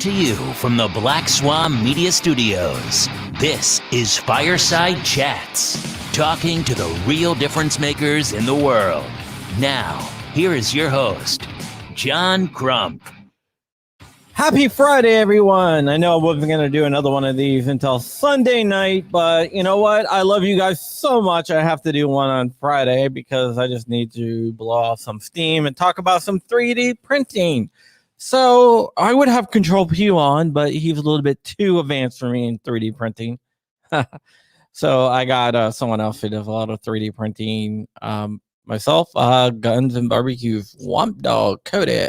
to you from the Black Swan Media Studios. This is Fireside Chats, talking to the real difference makers in the world. Now, here is your host, John Crump. Happy Friday, everyone. I know I wasn't going to do another one of these until Sunday night, but you know what? I love you guys so much. I have to do one on Friday because I just need to blow off some steam and talk about some 3D printing. So I would have Control P on, but he's a little bit too advanced for me in 3D printing. So I got someone else who does a lot of 3D printing. Myself, Guns and Barbecue, Womp Dog, Cody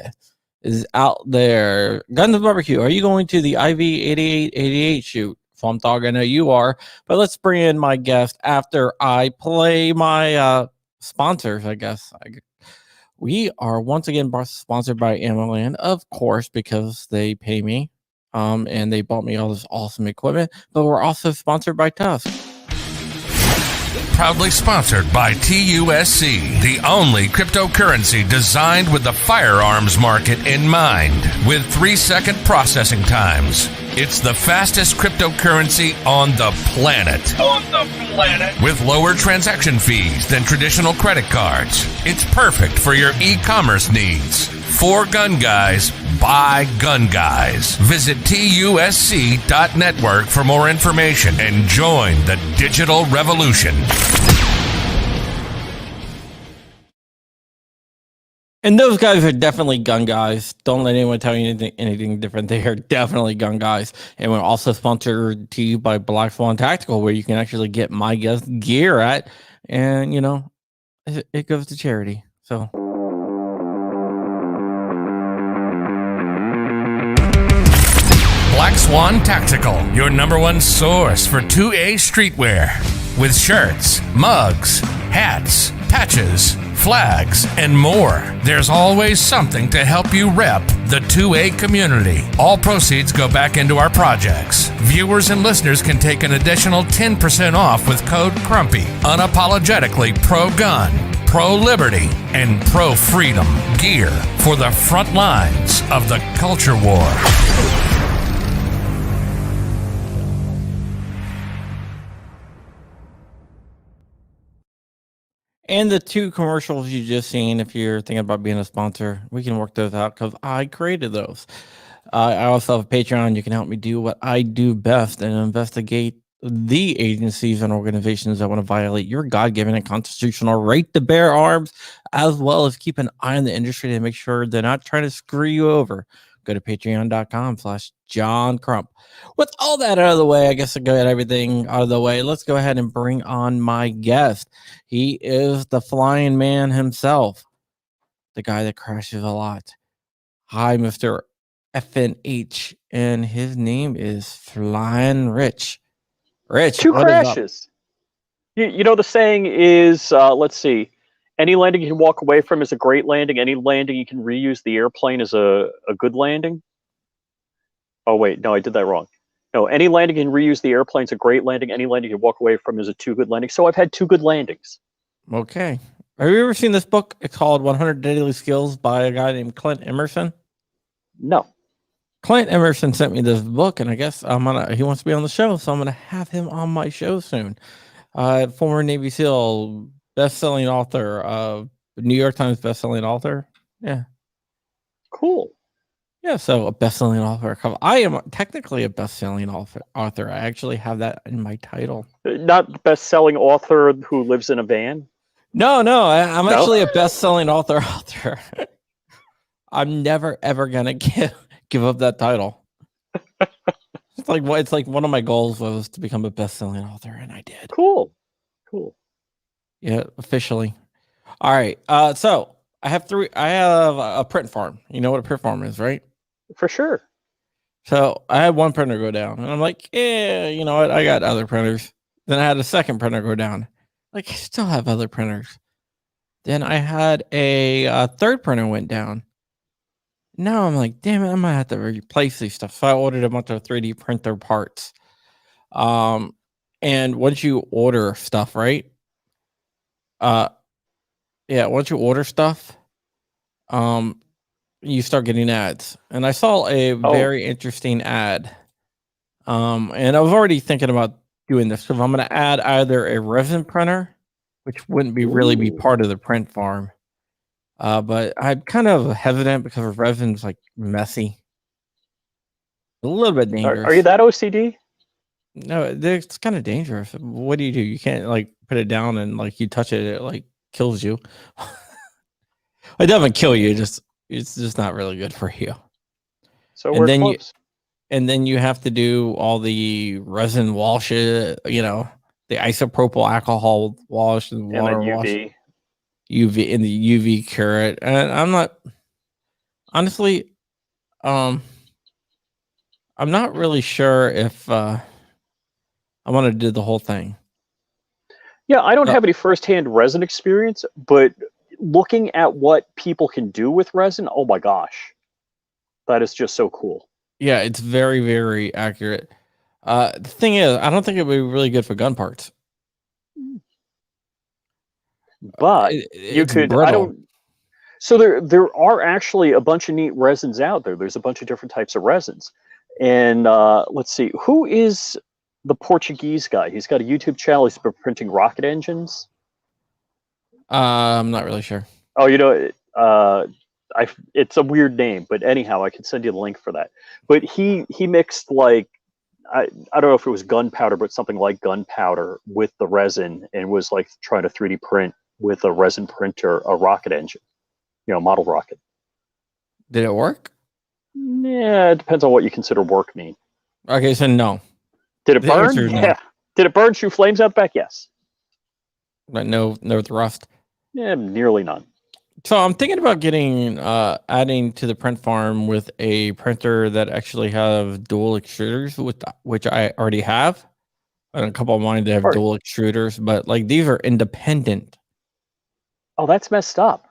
is out there. Guns and Barbecue, are you going to the IV8888 shoot? Swamp Dog, I know you are. But let's bring in my guest after I play my sponsors, I guess. We are once again sponsored by Amaland, of course, because they pay me. And they bought me all this awesome equipment. But we're also sponsored by Tusk. Proudly sponsored by TUSC, the only cryptocurrency designed with the firearms market in mind, with 3-second processing times. It's the fastest cryptocurrency on the planet. With lower transaction fees than traditional credit cards. It's perfect for your e-commerce needs. For gun guys, by gun guys. Visit TUSC.network for more information and join the digital revolution. And those guys are definitely gun guys. Don't let anyone tell you anything different. They are definitely gun guys. And we're also sponsored to you by Black Swan Tactical, where you can actually get my guest gear at. And, you know, it goes to charity. So... Black Swan Tactical, your number one source for 2A streetwear. With shirts, mugs, hats, patches, flags, and more. There's always something to help you rep the 2A community. All proceeds go back into our projects. Viewers and listeners can take an additional 10% off with code CRUMPY. Unapologetically pro-gun, pro-liberty, and pro-freedom gear for the front lines of the culture war. And the two commercials you just seen, if you're thinking about being a sponsor, we can work those out because I created those. I also have a Patreon. You can help me do what I do best and investigate the agencies and organizations that want to violate your God-given and constitutional right to bear arms, as well as keep an eye on the industry to make sure they're not trying to screw you over. Go to patreon.com/John Crump. With all that out of the way, I guess I'll go ahead everything out of the way. Let's go ahead and bring on my guest. He is the flying man himself, the guy that crashes a lot. Hi, Mr. FNH, and his name is Flying Rich. Rich, two crashes. You know, the saying is, let's see, any landing you can walk away from is a great landing. Any landing you can reuse the airplane is a good landing. Oh, wait, no, I did that wrong. No, any landing you can reuse the airplane is a great landing. Any landing you can walk away from is a 2 good landing. So I've had 2 good landings. Okay. Have you ever seen this book? It's called 100 Daily Skills by a guy named Clint Emerson. No. Clint Emerson sent me this book, and I guess he wants to be on the show, so I'm gonna have him on my show soon. Former Navy SEAL, best-selling author, New York Times best-selling author. Yeah. Cool. Yeah, so a best-selling author. I am technically a best-selling author. I actually have that in my title. Not best-selling author who lives in a van? No, I'm actually a best-selling author. I'm never ever gonna give up that title. It's like one of my goals was to become a best-selling author, and I did. Cool. Yeah, officially. All right. So I have a print farm. You know what a print farm is, right? For sure. So I had one printer go down, and I'm like, yeah, you know what? I got other printers. Then I had a second printer go down. Like, I still have other printers. Then I had a third printer went down. Now I'm like, damn it, I might have to replace these stuff. So I ordered a bunch of 3D printer parts. And once you order stuff, right? Once you order stuff, you start getting ads. And I saw a Oh. very interesting ad. And I was already thinking about doing this. So if I'm going to add either a resin printer, which wouldn't be really be Ooh. part of the print farm, but I'm kind of hesitant because resin's like messy, a little bit dangerous. Are you that OCD? No, it's kind of dangerous. What do? You can't like put it down and like you touch it, it like kills you. It doesn't kill you, it's just not really good for you. So And wear then gloves. you have to do all the resin washes, the isopropyl alcohol wash and And water then wash, UV. UV in the UV curate. And I'm not honestly, I'm not really sure if I want to do the whole thing. Yeah, I don't have any firsthand resin experience, but looking at what people can do with resin, oh my gosh, that is just so cool. Yeah, it's very, very accurate. The thing is, I don't think it would be really good for gun parts. But you It's could, I brittle. don't. So there are actually a bunch of neat resins out there. There's a bunch of different types of resins, and let's see, who is the Portuguese guy? He's got a YouTube channel. He's been printing rocket engines. I'm not really sure. Oh, it's a weird name, but anyhow, I can send you the link for that. But he mixed like I don't know if it was gunpowder, but something like gunpowder with the resin, and was like trying to 3D print with a resin printer a rocket engine, model rocket. Did it work? Yeah, it depends on what you consider work mean. Okay, so no. Did it The burn? answer is no. Yeah. Did it burn? Shoot flames out the back? Yes. But no thrust. Yeah, nearly none. So I'm thinking about getting adding to the print farm with a printer that actually have dual extruders, which I already have, and a couple of mine that have dual extruders, but like these are independent. Oh, that's messed up.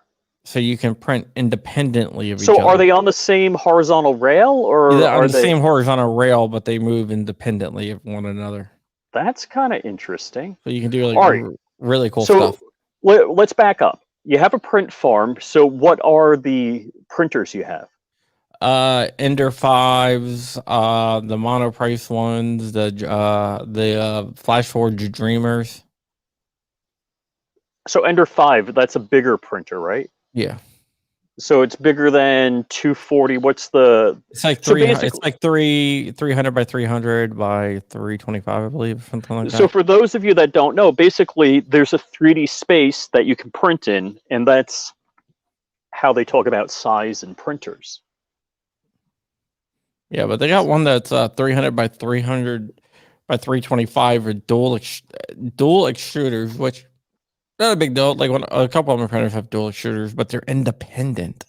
So you can print independently of each So other. are they on the same horizontal rail, or They're are on the they same horizontal rail, but they move independently of one another? That's kind of interesting. So you can do like All right. really cool So stuff. let's back up. You have a print farm. So what are the printers you have? Ender 5s, the monoprice ones, the Flash Forge Dreamers. So Ender 5, that's a bigger printer, right? Yeah. So it's bigger than 240. What's the? It's like 300. It's like 300 by 300 by 325, I believe, something like that. So for those of you that don't know, basically there's a 3D space that you can print in, and that's how they talk about size and printers. Yeah, but they got one that's 300 by 300 by 325 with dual extruders, which not a big deal. Like a couple of my printers have dual extruders, but they're independent.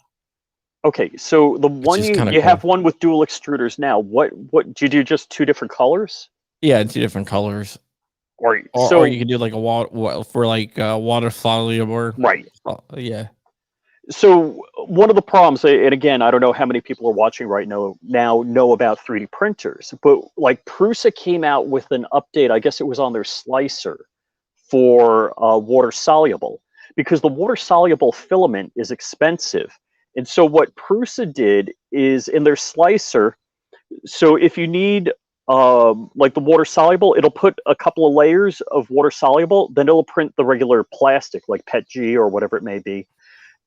Okay, so the one you have one with dual extruders now. What do you do? Just two different colors? Yeah, 2 different colors. Or you can do like a water soluble. Right. Yeah. So one of the problems, and again, I don't know how many people are watching right now know about 3D printers, but like Prusa came out with an update. I guess it was on their slicer for water soluble, because the water soluble filament is expensive. And so what Prusa did is in their slicer, so if you need like the water soluble, it'll put a couple of layers of water soluble, then it'll print the regular plastic like PETG or whatever it may be,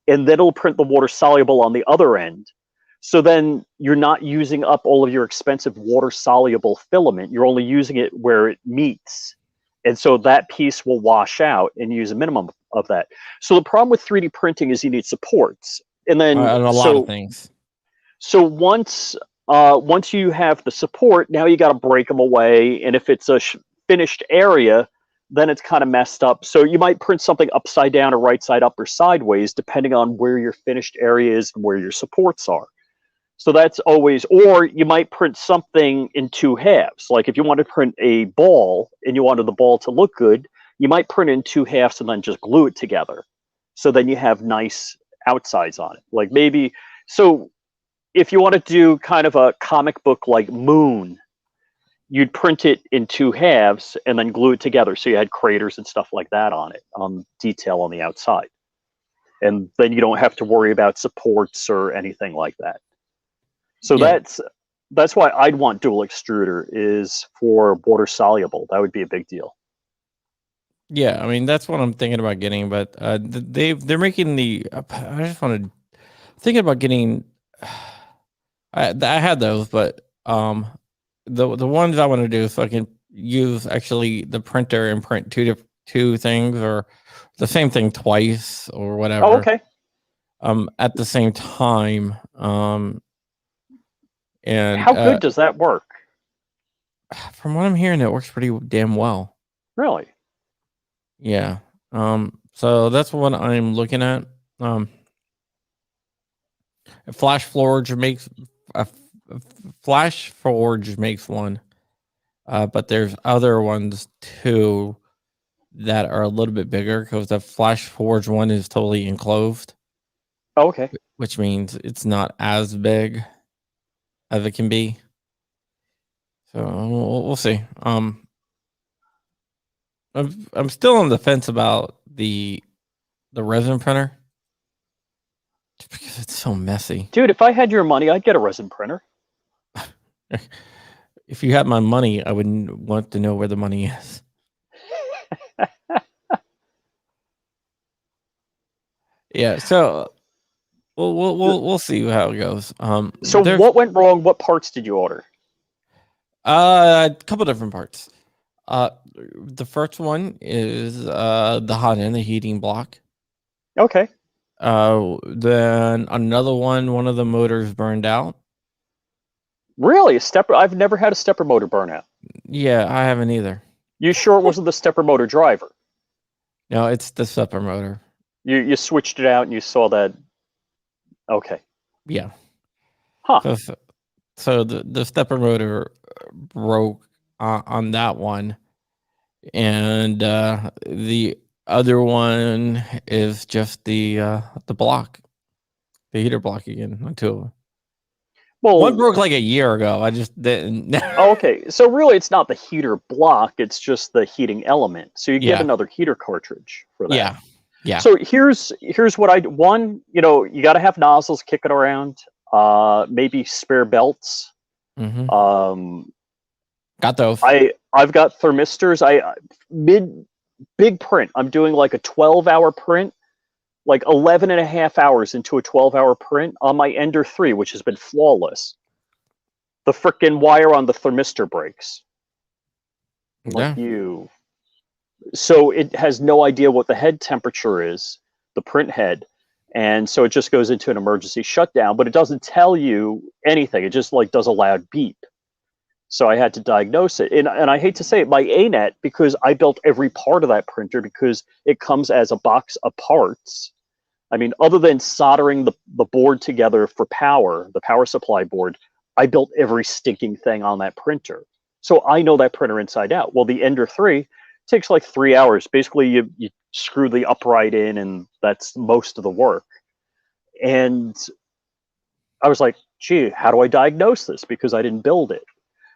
and then it'll print the water soluble on the other end. So then you're not using up all of your expensive water soluble filament. You're only using it where it meets. And so that piece will wash out and use a minimum of that. So the problem with 3D printing is you need supports. And then a lot of things. So once you have the support, now you got to break them away. And if it's a finished area, then it's kind of messed up. So you might print something upside down or right side up or sideways, depending on where your finished area is and where your supports are. So that's always, or you might print something in 2 halves. Like if you want to print a ball and you wanted the ball to look good, you might print it in 2 halves and then just glue it together. So then you have nice outsides on it. Like maybe, so if you want to do kind of a comic book like Moon, you'd print it in 2 halves and then glue it together. So you had craters and stuff like that on it, detail on the outside. and then you don't have to worry about supports or anything like that. So Yeah. that's why I'd want dual extruder, is for water soluble. That would be a big deal. Yeah, I mean that's what I'm thinking about getting, but they're making the. I just wanted thinking about getting. I had those, but the ones I want to do so I can use actually the printer and print two things or the same thing twice or Oh, whatever. okay. At the same time. And How good does that work? from what I'm hearing, it works pretty damn well. Really? Yeah. So that's what I'm looking at. Flash Forge makes a Flash Forge makes one, but there's other ones too that are a little bit bigger because the Flash Forge one is totally enclosed, Oh, okay. which means it's not as big as it can be. So we'll see. I'm still on the fence about the resin printer just because it's so messy. Dude, if I had your money, I'd get a resin printer. If you had my money, I wouldn't want to know where the money is. Yeah, so we'll see how it goes. So what went wrong? What parts did you order? A couple different parts. The first one is the hot end, the heating block. Okay. Then another one of the motors burned out. Really? A stepper? I've never had a stepper motor burnout. Yeah, I haven't either. You sure it wasn't the stepper motor driver? No, it's the stepper motor. You switched it out and you saw that. Okay. Yeah. Huh. So the stepper motor broke on that one, and the other one is just the block, the heater block again on two of them. Well, One broke like a year ago. I just didn't. oh, okay. So really, it's not the heater block; it's just the heating element. So you get another heater cartridge for that. Yeah. Yeah. So here's what I one. You know, you got to have nozzles kicking around. Maybe spare belts. Mm-hmm. Got those. I've got thermistors. Big print. I'm doing like a 12-hour print, like 11 and a half hours into a 12-hour print on my Ender 3, which has been flawless. The frickin' wire on the thermistor breaks. Like you. So it has no idea what the head temperature is, the print head. And so it just goes into an emergency shutdown, but it doesn't tell you anything. It just like does a loud beep. So I had to diagnose it. And I hate to say it, my ANET, because I built every part of that printer because it comes as a box of parts. I mean, other than soldering the board together for power, the power supply board, I built every stinking thing on that printer. So I know that printer inside out. Well, the Ender 3 takes like 3 hours. Basically, you screw the upright in, and that's most of the work. And I was like, gee, how do I diagnose this? Because I didn't build it.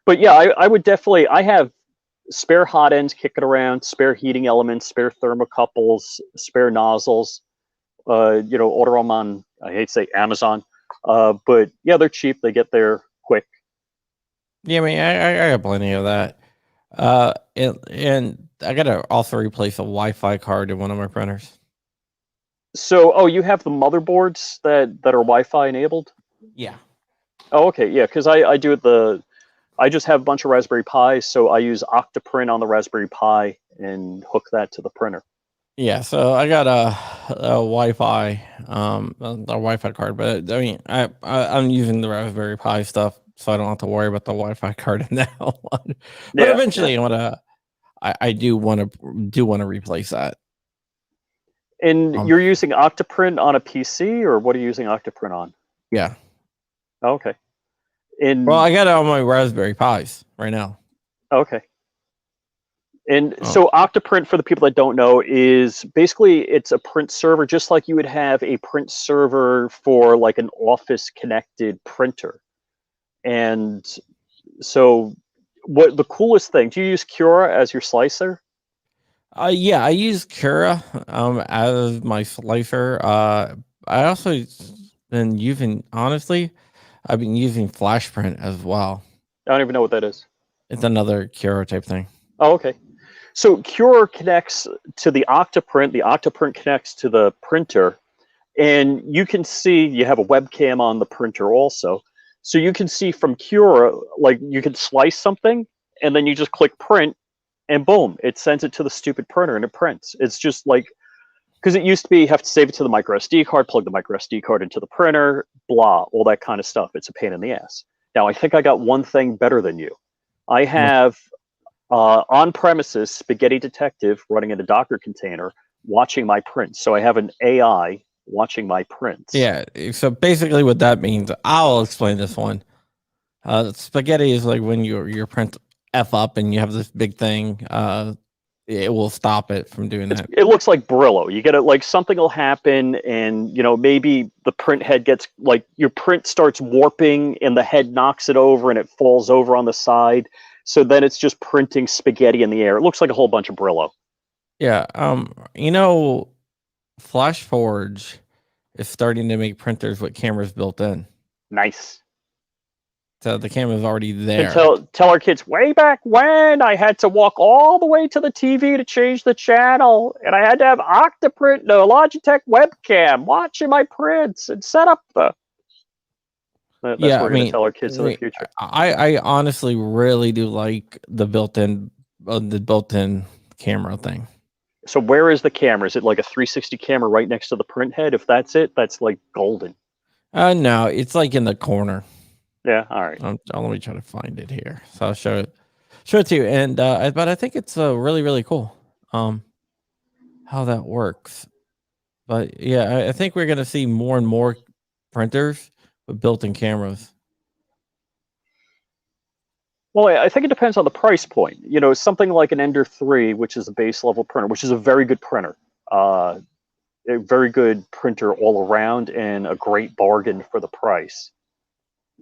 But yeah, I would definitely, I have spare hot ends kicking around, spare heating elements, spare thermocouples, spare nozzles. Order them on, I hate to say Amazon, but yeah, they're cheap. They get there quick. Yeah, I mean, I got plenty of that. And I got to also replace a Wi-Fi card in one of my printers. So, you have the motherboards that are Wi-Fi enabled? Yeah. Oh, okay, yeah, because I do I just have a bunch of Raspberry Pis, so I use Octoprint on the Raspberry Pi and hook that to the printer. Yeah, so I got a Wi-Fi, a Wi-Fi card, but I mean, I'm using the Raspberry Pi stuff, so I don't have to worry about the Wi-Fi card in that one. But eventually, I do want to replace that. And you're using Octoprint on a PC, or what are you using Octoprint on? Yeah. Oh, okay. Well, I got it on my Raspberry Pis right now. Okay. And so Octoprint, for the people that don't know, is basically it's a print server, just like you would have a print server for like an office connected printer. And so what the coolest thing, do you use Cura as your slicer? Yeah, I use Cura as my slicer. I also been using, honestly, I've been using Flash Print as well. I don't even know what that is. It's another Cura type thing. Oh, okay. So Cure connects to the Octoprint. The Octoprint connects to the printer, and you can see you have a webcam on the printer also. So you can see from Cure, like you can slice something, and then you just click print, and boom, it sends it to the stupid printer, and it prints. It's just like, because it used to be you have to save it to the micro SD card, plug the micro SD card into the printer, blah, all that kind of stuff. It's a pain in the ass. Now I think I got one thing better than you. I have on premises Spaghetti Detective running in a Docker container watching my prints. So I have an AI watching my prints. Yeah. So basically, what that means, I'll explain this one. Spaghetti is like when your print f up and you have this big thing. It will stop it from doing that. It looks like Brillo. You get it, like something will happen, and maybe the print head gets, like, your print starts warping, and the head knocks it over, and it falls over on the side. So then it's just printing spaghetti in the air. It looks like a whole bunch of Brillo. Yeah. FlashForge is starting to make printers with cameras built in. Nice. So the camera's already there. Tell our kids, way back when I had to walk all the way to the TV to change the channel, and I had to have Octoprint, no, Logitech webcam watching my prints and set up the. That's what we're going to tell our kids in the future. I honestly really do like the built-in camera thing. So where is the camera? Is it like a 360 camera right next to the print head? If that's it, that's like golden. No, it's like in the corner. Yeah, all right. Let me try to find it here. So I'll show it to you. And but I think it's really, really cool. How that works. But yeah, I think we're gonna see more and more printers with built-in cameras. Well, I think it depends on the price point. Something like an Ender 3, which is a base level printer, which is a very good printer. A very good printer all around, and a great bargain for the price.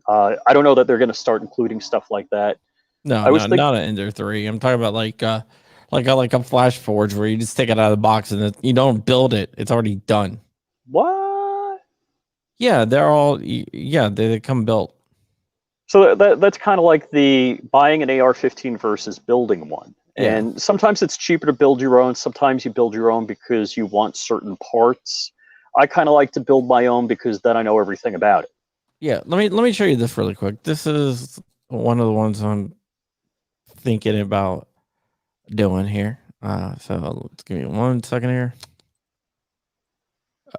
I don't know that they're going to start including stuff like that. No, not an Ender 3. I'm talking about like a FlashForge where you just take it out of the box and you don't build it. It's already done. What? Yeah, they come built. So that's kind of like the buying an AR-15 versus building one. Yeah. And sometimes it's cheaper to build your own. Sometimes you build your own because you want certain parts. I kind of like to build my own because then I know everything about it. Yeah, let me show you this really quick. This is one of the ones I'm thinking about doing here. So let's give me 1 second here.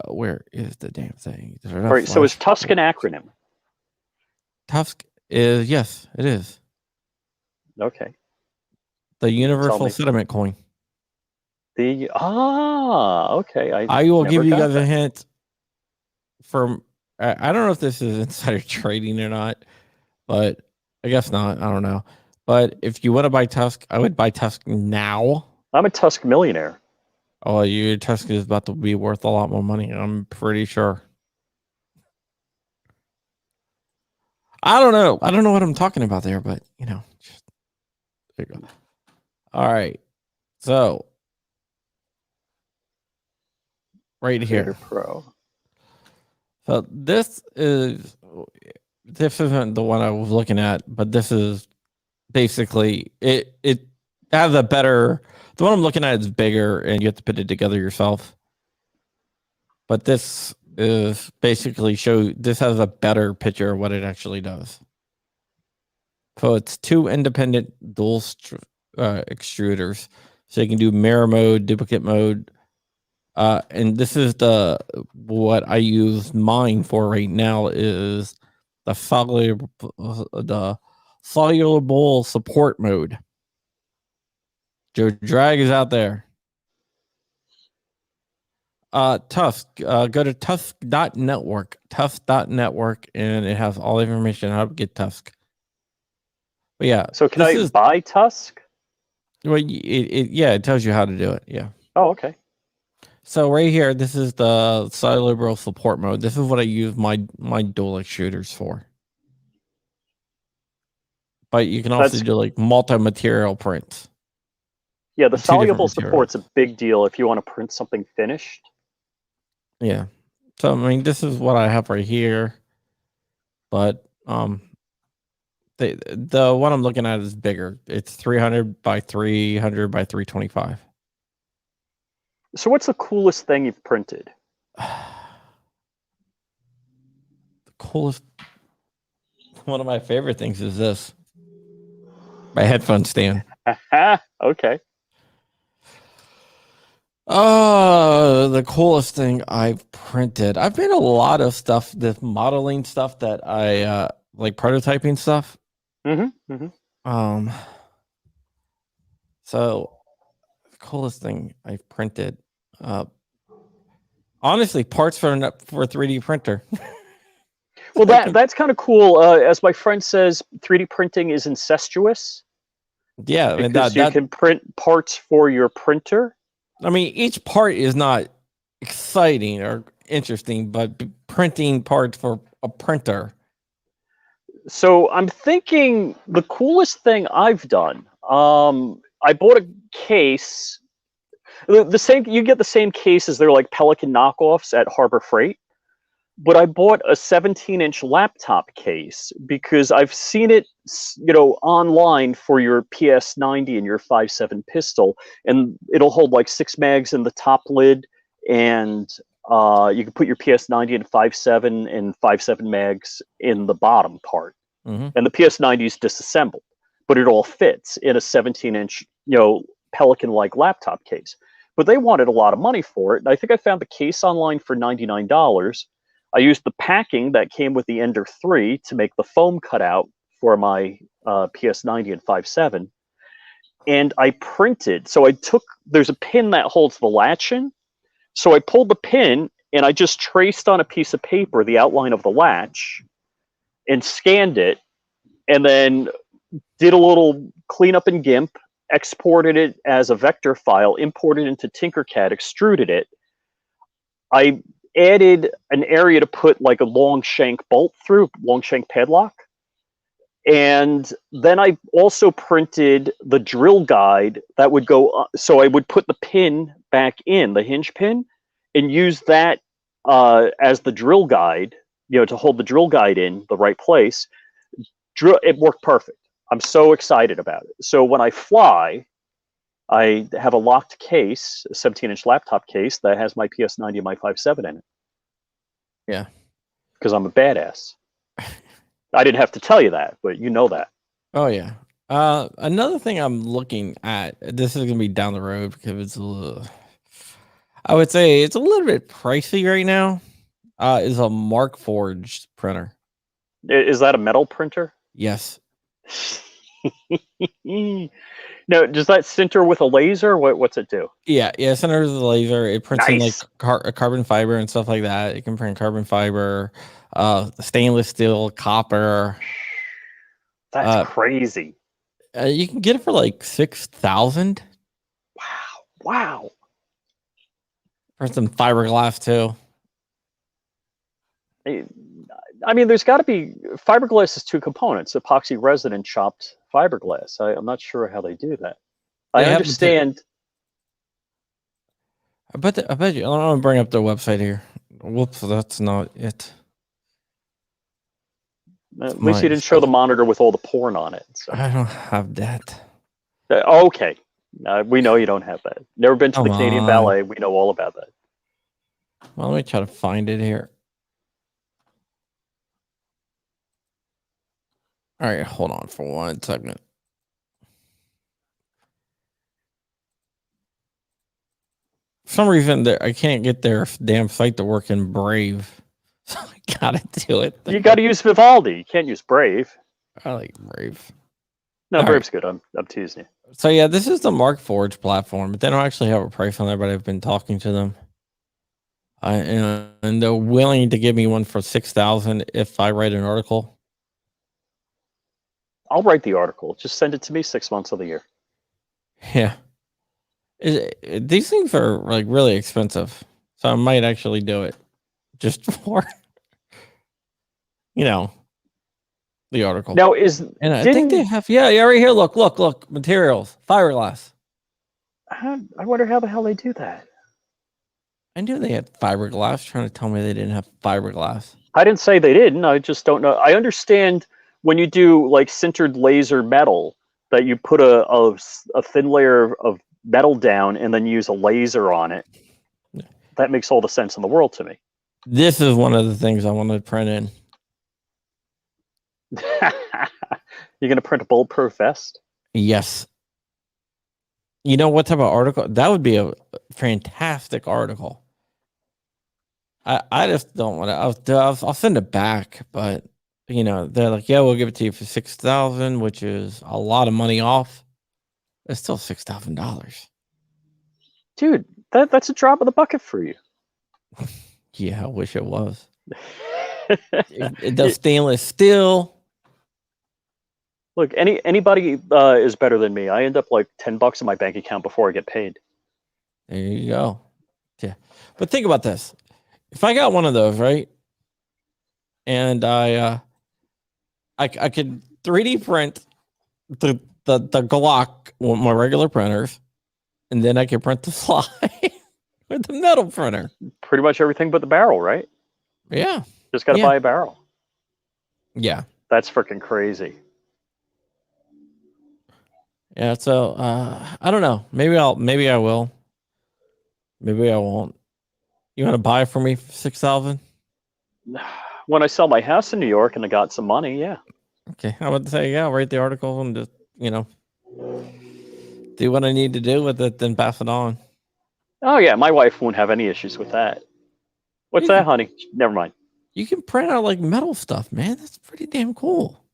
Where is the damn thing? All right. So is Tusk an acronym? Tusk is, yes, it is. Okay. The Universal Settlement Coin. Okay. I will give you guys a hint. I don't know if this is insider trading or not, but I guess not. I don't know. But if you want to buy Tusk, I would buy Tusk now. I'm a Tusk millionaire. Oh, your Tusk is about to be worth a lot more money. I'm pretty sure. I don't know. I don't know what I'm talking about there, but just, there you go. All right. So right here. Pro. So this isn't the one I was looking at, but this is basically it has a better. The one I'm looking at is bigger, and you have to put it together yourself. But this is basically this has a better picture of what it actually does. So it's 2 independent dual extruders, so you can do mirror mode, duplicate mode. And this is what I use mine for right now is the soluble support mode. Joe Drag is out there. Tusk, go to tusk.network, and it has all the information on how to get Tusk. But yeah. So can I buy Tusk? Well, it tells you how to do it. Yeah. Oh, okay. So right here, this is the cellular support mode. This is what I use my dual extruders for. But you can also do like multi-material prints. Yeah, the two different soluble materials. support's a big deal if you want to print something finished. Yeah. So I mean, this is what I have right here, but the one I'm looking at is bigger. It's 300 by 300 by 325. So what's the coolest thing you've printed? The coolest, one of my favorite things is this, my headphone stand. Okay. The coolest thing I've printed. I've made a lot of stuff, the modeling stuff that I like prototyping stuff. Mm-hmm. Mm-hmm. So the coolest thing I've printed, honestly, parts for a 3D printer. Well, that's kind of cool. As my friend says, 3D printing is incestuous Yeah, I mean, because you can print parts for your printer. I mean, each part is not exciting or interesting, but printing parts for a printer. So I'm thinking the coolest thing I've done. I bought a case. The same, you get the same cases. They're like Pelican knockoffs at Harbor Freight. But I bought a 17-inch laptop case because I've seen it, online for your PS90 and your 5.7 pistol, and it'll hold like 6 mags in the top lid, and you can put your PS90 and 5.7 and 5.7 mags in the bottom part, and the PS90 is disassembled, but it all fits in a 17-inch, Pelican-like laptop case. But they wanted a lot of money for it, and I think I found the case online for $99. I used the packing that came with the Ender 3 to make the foam cutout for my PS90 and 5.7. And I printed, there's a pin that holds the latch in. So I pulled the pin and I just traced on a piece of paper the outline of the latch and scanned it, and then did a little cleanup in GIMP, exported it as a vector file, imported it into Tinkercad, extruded it. I added an area to put like a long shank bolt through, long shank padlock. And then I also printed the drill guide that would go, so I would put the pin back in, the hinge pin, and use that as the drill guide, to hold the drill guide in the right place. It worked perfect. I'm so excited about it. So when I fly, I have a locked case, a 17-inch laptop case that has my PS90 and my 5.7 in it. Yeah. Because I'm a badass. I didn't have to tell you that, but you know that. Oh, yeah. Another thing I'm looking at, this is going to be down the road because I would say it's a little bit pricey right now, is a Markforged printer. Is that a metal printer? Yes. No, does that sinter with a laser? What's it do? Yeah, centers with a laser. It prints in like Nice. Carbon fiber and stuff like that. It can print carbon fiber, stainless steel, copper. That's crazy. You can get it for like 6,000 Wow. for some fiberglass too. I mean, there's got to be, fiberglass is 2 components: epoxy resin and chopped fiberglass. I'm not sure how they do that. I understand. I bet you. I'm gonna bring up their website here. Whoops, that's not it. At least you didn't show the monitor with all the porn on it. So. I don't have that. Okay. We know you don't have that. Never been to the Canadian Ballet. We know all about that. Well, let me try to find it here. All right, hold on for 1 second. For some reason, I can't get their damn site to work in Brave, so I gotta do it. You got to use Vivaldi. You can't use Brave. I like Brave. No, All Brave's good. I'm teasing you. So yeah, this is the Markforged platform, but they don't actually have a price on there. But I've been talking to them, and they're willing to give me one for 6,000 if I write an article. I'll write the article. Just send it to me 6 months of the year. Yeah. These things are like really expensive, so I might actually do it just for the article. Now I think they have right here. Look, materials, fiberglass. I wonder how the hell they do that. I knew they had fiberglass. Trying to tell me they didn't have fiberglass. I didn't say they didn't. I just don't know. I understand when you do like sintered laser metal that you put a thin layer of metal down and then use a laser on it. That makes all the sense in the world to me. This is one of the things I want to print in. You're going to print a bulletproof vest? Yes. You know what type of article? That would be a fantastic article. I just don't want to. I'll send it back, but you know they're like, yeah, we'll give it to you for $6,000, which is a lot of money off. It's still $6,000. Dude, that's a drop in the bucket for you. Yeah, I wish it was. It does stainless steel. Look, anybody is better than me. I end up like $10 in my bank account before I get paid. There you go. Yeah, but think about this. If I got one of those, right, and I could 3D print the Glock with my regular printers, and then I could print the fly with the metal printer. Pretty much everything but the barrel, right? Yeah. Just got to buy a barrel. Yeah. That's freaking crazy. Yeah. So I don't know. Maybe I will. Maybe I won't. You want to buy for me for $6,000? When I sell my house in New York and I got some money, yeah. Okay, I would say yeah. Write the article and just do what I need to do with it, then pass it on. Oh yeah, my wife won't have any issues with that. What's that, honey? Never mind. You can print out like metal stuff, man. That's pretty damn cool.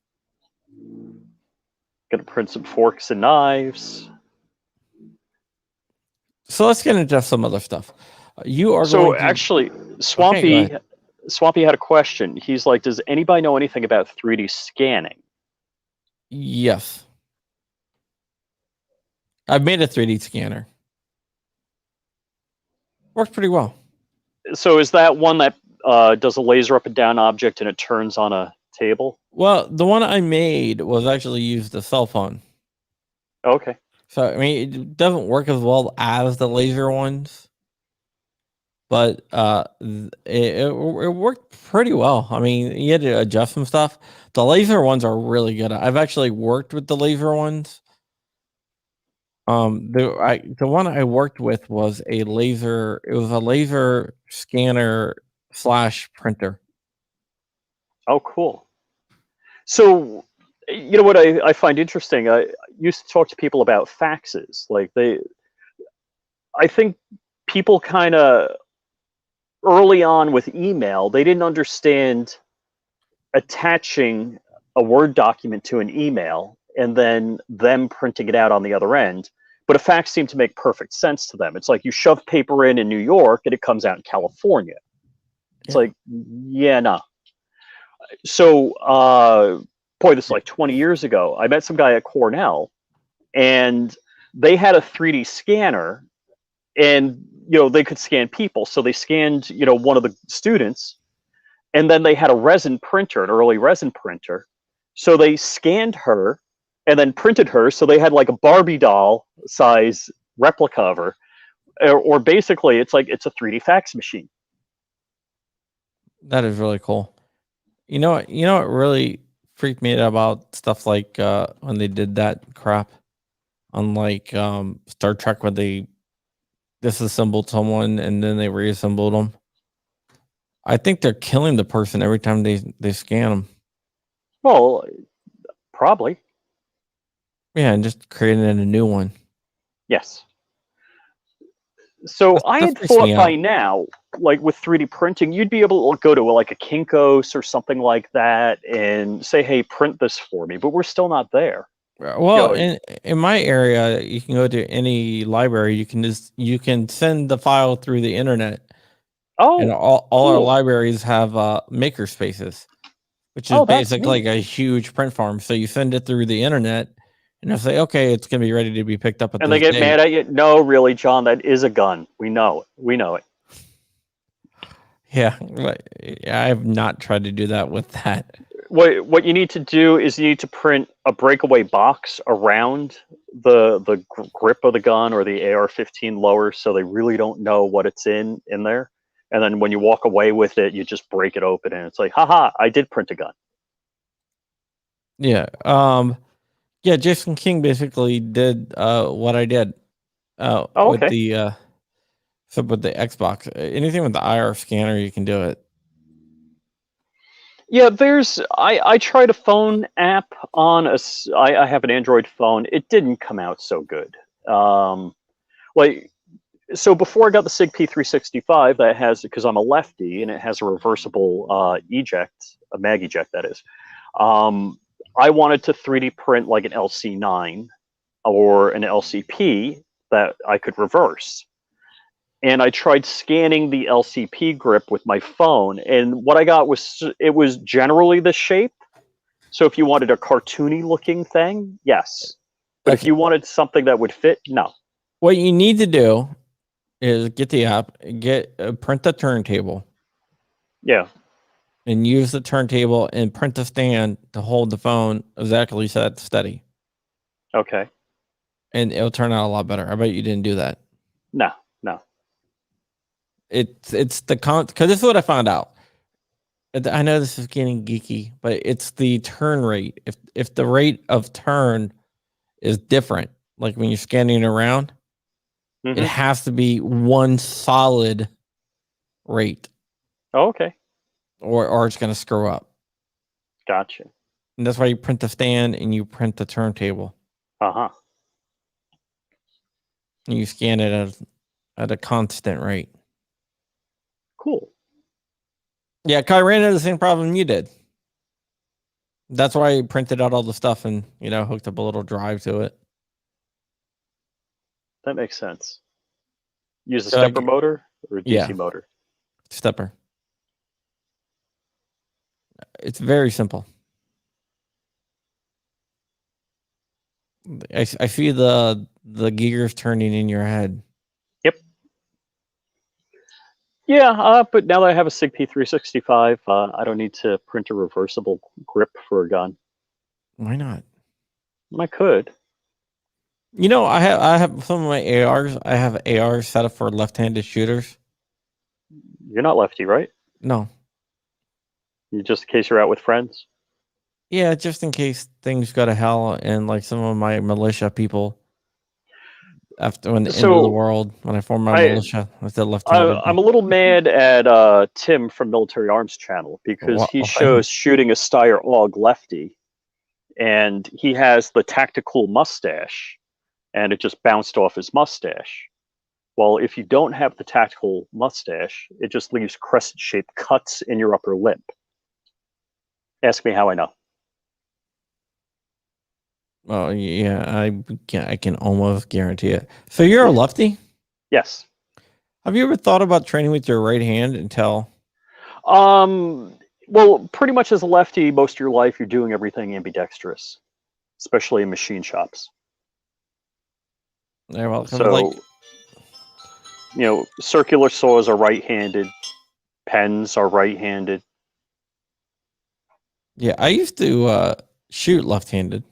Gonna print some forks and knives. So let's get into some other stuff. You are so going to... actually, Swampy had a question. He's like, does anybody know anything about 3D scanning? Yes. I've made a 3D scanner. Works pretty well. So is that one that does a laser up and down object and it turns on a table? Well, the one I made was actually used a cell phone. Okay. So, I mean, it doesn't work as well as the laser ones. But it worked pretty well. I mean, you had to adjust some stuff. The laser ones are really good. I've actually worked with the laser ones. The one I worked with was a laser. It was a laser scanner / printer. Oh, cool. So, you know what I find interesting? I used to talk to people about faxes. Like I think people kind of early on with email, they didn't understand attaching a Word document to an email and then them printing it out on the other end. But a fax seemed to make perfect sense to them. It's like you shove paper in New York and it comes out in California. It's like, yeah, nah. So, boy, this is like 20 years ago. I met some guy at Cornell, and they had a 3D scanner, and they could scan people. So they scanned one of the students, and then they had a resin printer, an early resin printer. So they scanned her and then printed her. So they had like a Barbie doll size replica of her, or basically it's a 3D fax machine. That is really cool. You know what really freaked me out about stuff like when they did that crap on like Star Trek, when they disassembled someone and then they reassembled them. I think they're killing the person every time they scan them. Well, probably. Yeah, and just creating a new one. Yes. So I had thought by now, like with 3D printing, you'd be able to go to like a Kinko's or something like that and say, hey, print this for me. But we're still not there. Well, in my area, you can go to any library. You can send the file through the internet. Oh, and all cool. Our libraries have maker spaces, which is basically like a huge print farm. So you send it through the internet, and they'll say, okay, it's going to be ready to be picked up. And they get mad at you. No, really, John, that is a gun. We know it. We know it. Yeah, I have not tried to do that with that. What you need to do is you need to print a breakaway box around the grip of the gun or the AR-15 lower, so they really don't know what it's in there. And then when you walk away with it, you just break it open, and it's like, haha, I did print a gun. Yeah. Yeah, Jason King basically did what I did Oh, with okay. the with the Xbox. Anything with the IR scanner, you can do it. Yeah, I tried a phone app on I have an Android phone. It didn't come out so good. Like, so before I got the SIG P365, that has, because I'm a lefty and it has a reversible eject, a mag eject that is. I wanted to 3D print like an LC9 or an LCP that I could reverse. And I tried scanning the LCP grip with my phone, and what I got was, it was generally the shape. So if you wanted a cartoony looking thing, yes. But if Okay. you wanted something that would fit, no. What you need to do is get the app, print the turntable, Yeah. and use the turntable and print the stand to hold the phone exactly set steady, Okay. and it'll turn out a lot better. I bet you didn't do that. No. No. It's the because this is what I found out. I know this is getting geeky, but it's the turn rate. If the rate of turn is different, like when you're scanning around, it Mm-hmm. has to be one solid rate, Oh, okay. or it's going to screw up. Gotcha. And that's why you print the stand and you print the turntable. Uh-huh. And you scan it at a constant rate. Cool. Yeah, Kai ran into the same problem you did. That's why I printed out all the stuff and, hooked up a little drive to it. That makes sense. Use a So stepper motor or a DC yeah. motor? Stepper. It's very simple. I see the gears turning in your head. Yep. Yeah, but now that I have a SIG P365, I don't need to print a reversible grip for a gun. Why not? I could. I have some of my ARs. I have ARs set up for left-handed shooters. You're not lefty, right? No. You just in case you're out with friends? Yeah, just in case things go to hell and like some of my militia people after when the end of the world, when I formed my militia, I said left-handed. I'm a little mad at Tim from Military Arms Channel because he shows shooting a Steyr AUG lefty, and he has the tactical mustache, and it just bounced off his mustache. Well, if you don't have the tactical mustache, it just leaves crescent-shaped cuts in your upper lip. Ask me how I know. Oh yeah, I can almost guarantee it. So you're a lefty? Yes. Have you ever thought about training with your right hand until? Well, pretty much as a lefty, most of your life you're doing everything ambidextrous, especially in machine shops. Yeah, well, so, circular saws are right-handed, pens are right-handed. Yeah, I used to shoot left-handed.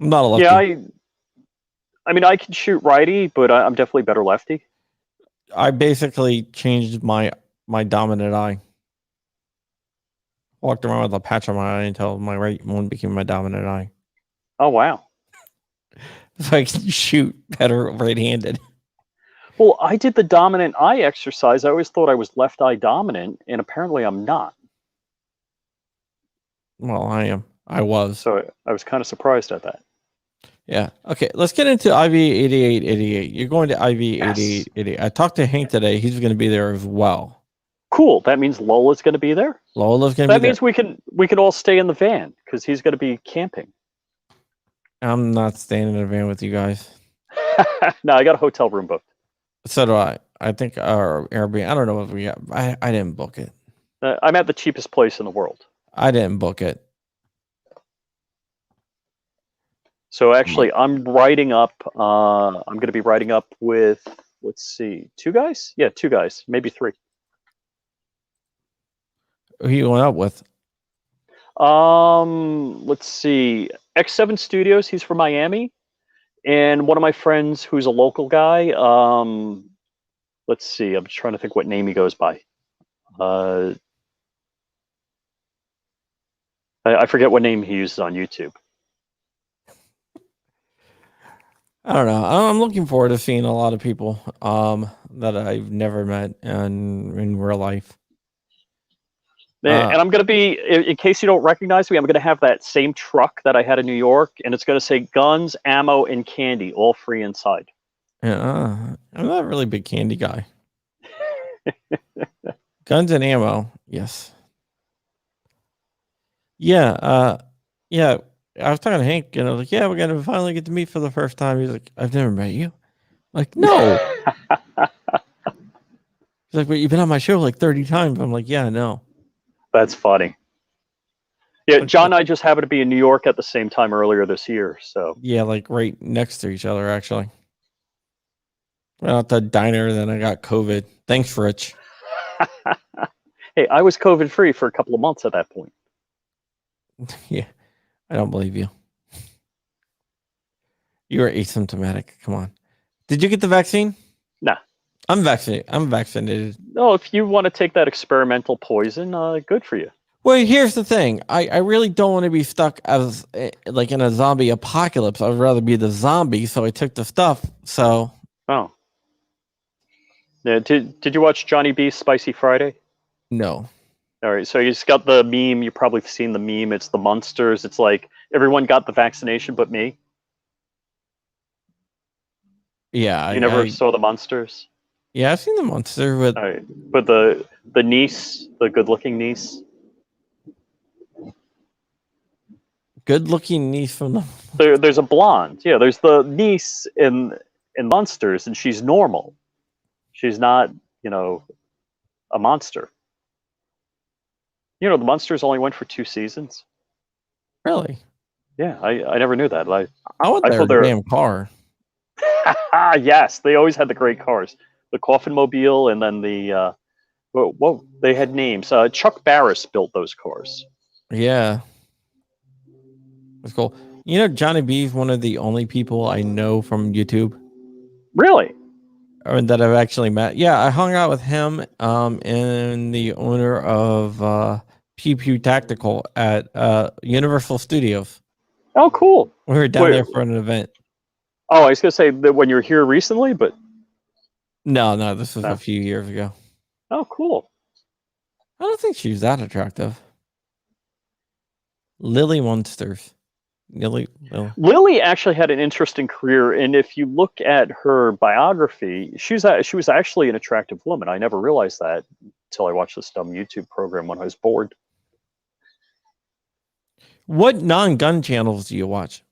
I'm not a lefty. Yeah, I mean, I can shoot righty, but I'm definitely better lefty. I basically changed my dominant eye. Walked around with a patch on my eye until my right one became my dominant eye. Oh, wow. So I can shoot better right-handed. Well, I did the dominant eye exercise. I always thought I was left eye dominant, and apparently I'm not. Well, I am. I was. So I was kind of surprised at that. Yeah. Okay. Let's get into IV 8888. You're going to IV 8888. I talked to Hank today. He's going to be there as well. Cool. That means Lola's going to be there. Lola's going to be there. That means we can all stay in the van because he's going to be camping. I'm not staying in a van with you guys. No, I got a hotel room booked. So do I. I think our Airbnb. I don't know what we got. I didn't book it. I'm at the cheapest place in the world. I didn't book it. So actually, I'm writing up. I'm going to be writing up with, let's see, 2 guys? Yeah, 2 guys, maybe 3. Who you going up with? Let's see. X7 Studios. He's from Miami, and one of my friends who's a local guy. Let's see. I'm trying to think what name he goes by. I forget what name he uses on YouTube. I don't know. I'm looking forward to seeing a lot of people that I've never met in real life. And I'm going to be, in case you don't recognize me, I'm going to have that same truck that I had in New York, and it's going to say guns, ammo, and candy, all free inside. Yeah, I'm not a really big candy guy. Guns and ammo, yes. Yeah, yeah. I was talking to Hank, and I was like, "Yeah, we're gonna finally get to meet for the first time." He's like, "I've never met you." I'm like, no. He's like, "But you've been on my show like 30 times." I'm like, "Yeah, no." That's funny. Yeah, John and I just happened to be in New York at the same time earlier this year. So yeah, like right next to each other, actually. Went out to the diner, then I got COVID. Thanks, Rich. Hey, I was COVID free for a couple of months at that point. Yeah, I don't believe you. You were asymptomatic. Come on. Did you get the vaccine? Nah. I'm vaccinated. No, if you want to take that experimental poison, good for you. Well, here's the thing. I really don't want to be stuck as like in a zombie apocalypse. I'd rather be the zombie, so I took the stuff. So. Oh. Yeah, did you watch Johnny B's Spicy Friday? No. All right, so you just got the meme. You've probably seen the meme. It's the monsters. It's like everyone got the vaccination but me. Yeah. You never saw the monsters? Yeah, I've seen the monster with. All right, but the niece, the good-looking niece. Good-looking niece from the. There's a blonde. Yeah, there's the niece in Monsters, and she's normal. She's not, a monster. The Monsters only went for 2 seasons. Really? Yeah, I never knew that. I want their damn car. Yes, they always had the great cars. The Coffin Mobile, and then the they had names. Chuck Barris built those cars. Yeah. That's cool. Johnny B is one of the only people I know from YouTube. Really? Or that I've actually met. Yeah, I hung out with him and the owner of Pew Pew Tactical at Universal Studios. Oh, cool. We were down there for an event. Oh, I was going to say that when you were here recently, but... No, this was a few years ago. Oh, cool. I don't think she was that attractive. Lily Munsters. Lily actually had an interesting career, and if you look at her biography, she was actually an attractive woman. I never realized that until I watched this dumb YouTube program when I was bored. What non-gun channels do you watch?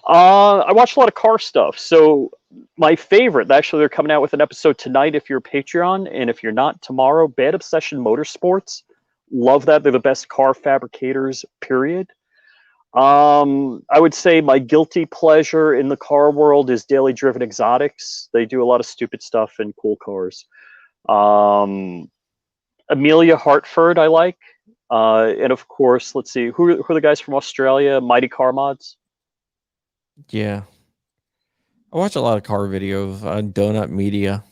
I watch a lot of car stuff. So my favorite, actually, they're coming out with an episode tonight if you're a Patreon, and if you're not, tomorrow, Bad Obsession Motorsports. Love that. They're the best car fabricators, period. I would say my guilty pleasure in the car world is Daily Driven Exotics. They do a lot of stupid stuff and cool cars. Amelia Hartford, I like. And of course, let's see, who are the guys from Australia? Mighty Car Mods. Yeah. I watch a lot of car videos on Donut Media.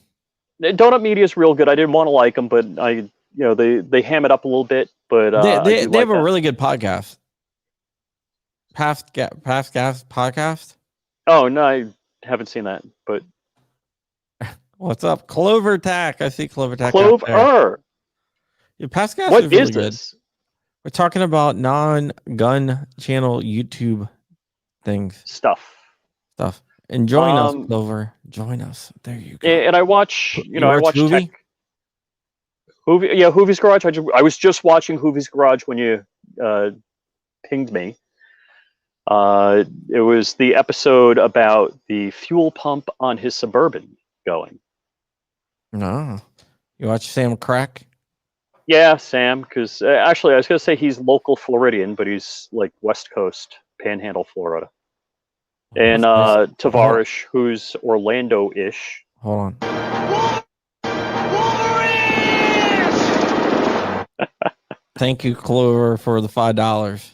Donut Media is real good. I didn't want to like them, but they ham it up a little bit. But they have a really good podcast. Past Gas podcast. Oh no, I haven't seen that. But what's up, Clover Tack? I see Clover Tack. Clover. Yeah, Past Gas. What is really is this? Good. We're talking about non-gun channel YouTube things. Stuff. And join us, Clover. Join us. There you go. And I watch. I watch Hoovie? tech. Hoovie, yeah, Hoovie's Garage. I was just watching Hoovie's Garage when you pinged me. It was the episode about the fuel pump on his Suburban going. No. You watch Sam Crack? Yeah, Sam, because actually I was going to say he's local Floridian, but he's like West Coast, Panhandle, Florida. And Tavares, who's Orlando-ish. Hold on. Thank you, Clover, for the $5.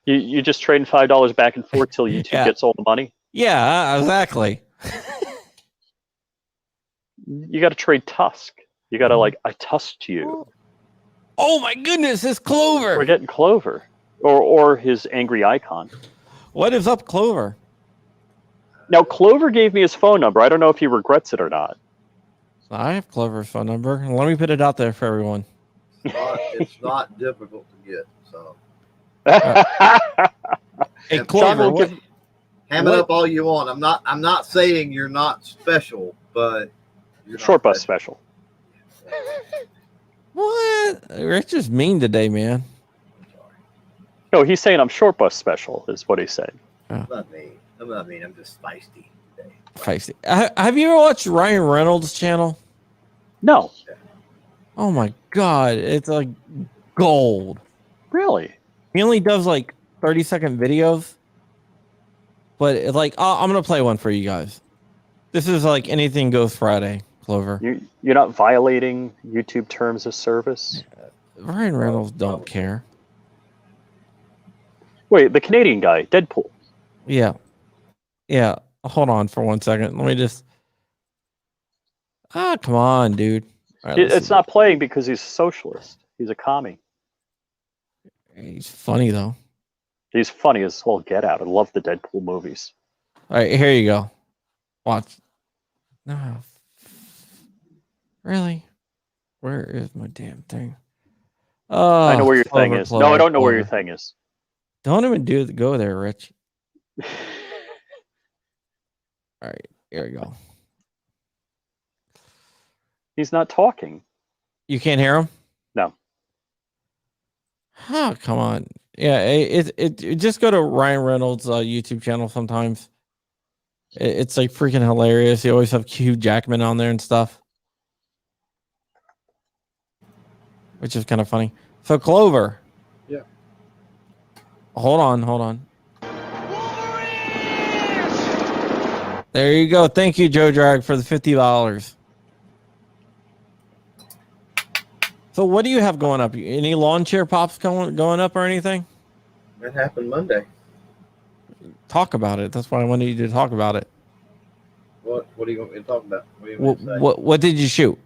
You just trading $5 back and forth till YouTube gets all the money. Yeah, exactly. You got to trade Tusk. You got to I tusked you. Oh my goodness, it's Clover. We're getting Clover, or his angry icon. What is up, Clover? Now Clover gave me his phone number. I don't know if he regrets it or not. I have Clover's phone number. Let me put it out there for everyone. It's not difficult to get. So, Hey, Clover, ham it up all you want. I'm not saying you're not special, but you're short bus special. What? Rich is mean today, man. No, he's saying I'm short bus special. Is what he's saying. I'm not mean. I'm just feisty today. Feisty. Have you ever watched Ryan Reynolds' channel? No. Oh my God, it's like gold. Really? He only does like 30-second videos, but it's like I'm gonna play one for you guys. This is like Anything Goes Friday, Clover. You're not violating YouTube terms of service. Ryan Reynolds don't care. Wait, the Canadian guy, Deadpool. Yeah. Hold on for 1 second. Let me just. Come on, dude. Right, it's not playing because he's a socialist. He's a commie. He's funny though. He's funny as well. Get out. I love the Deadpool movies. All right, here you go. Watch. No. Really? Where is my damn thing? I know where your thing is. No, I don't know where your thing is. Don't even go there, Rich. All right, here we go. He's not talking. You can't hear him? No. Oh, come on. Yeah, it just go to Ryan Reynolds' YouTube channel sometimes. It's like freaking hilarious. You always have Hugh Jackman on there and stuff, which is kind of funny. So Clover. Yeah. Hold on. There you go. Thank you, Joe Drag, for the $50. So what do you have going up? Any lawn chair pops going up or anything? That happened Monday. Talk about it. That's why I wanted you to talk about it. What do you want me to talk about? What did you shoot?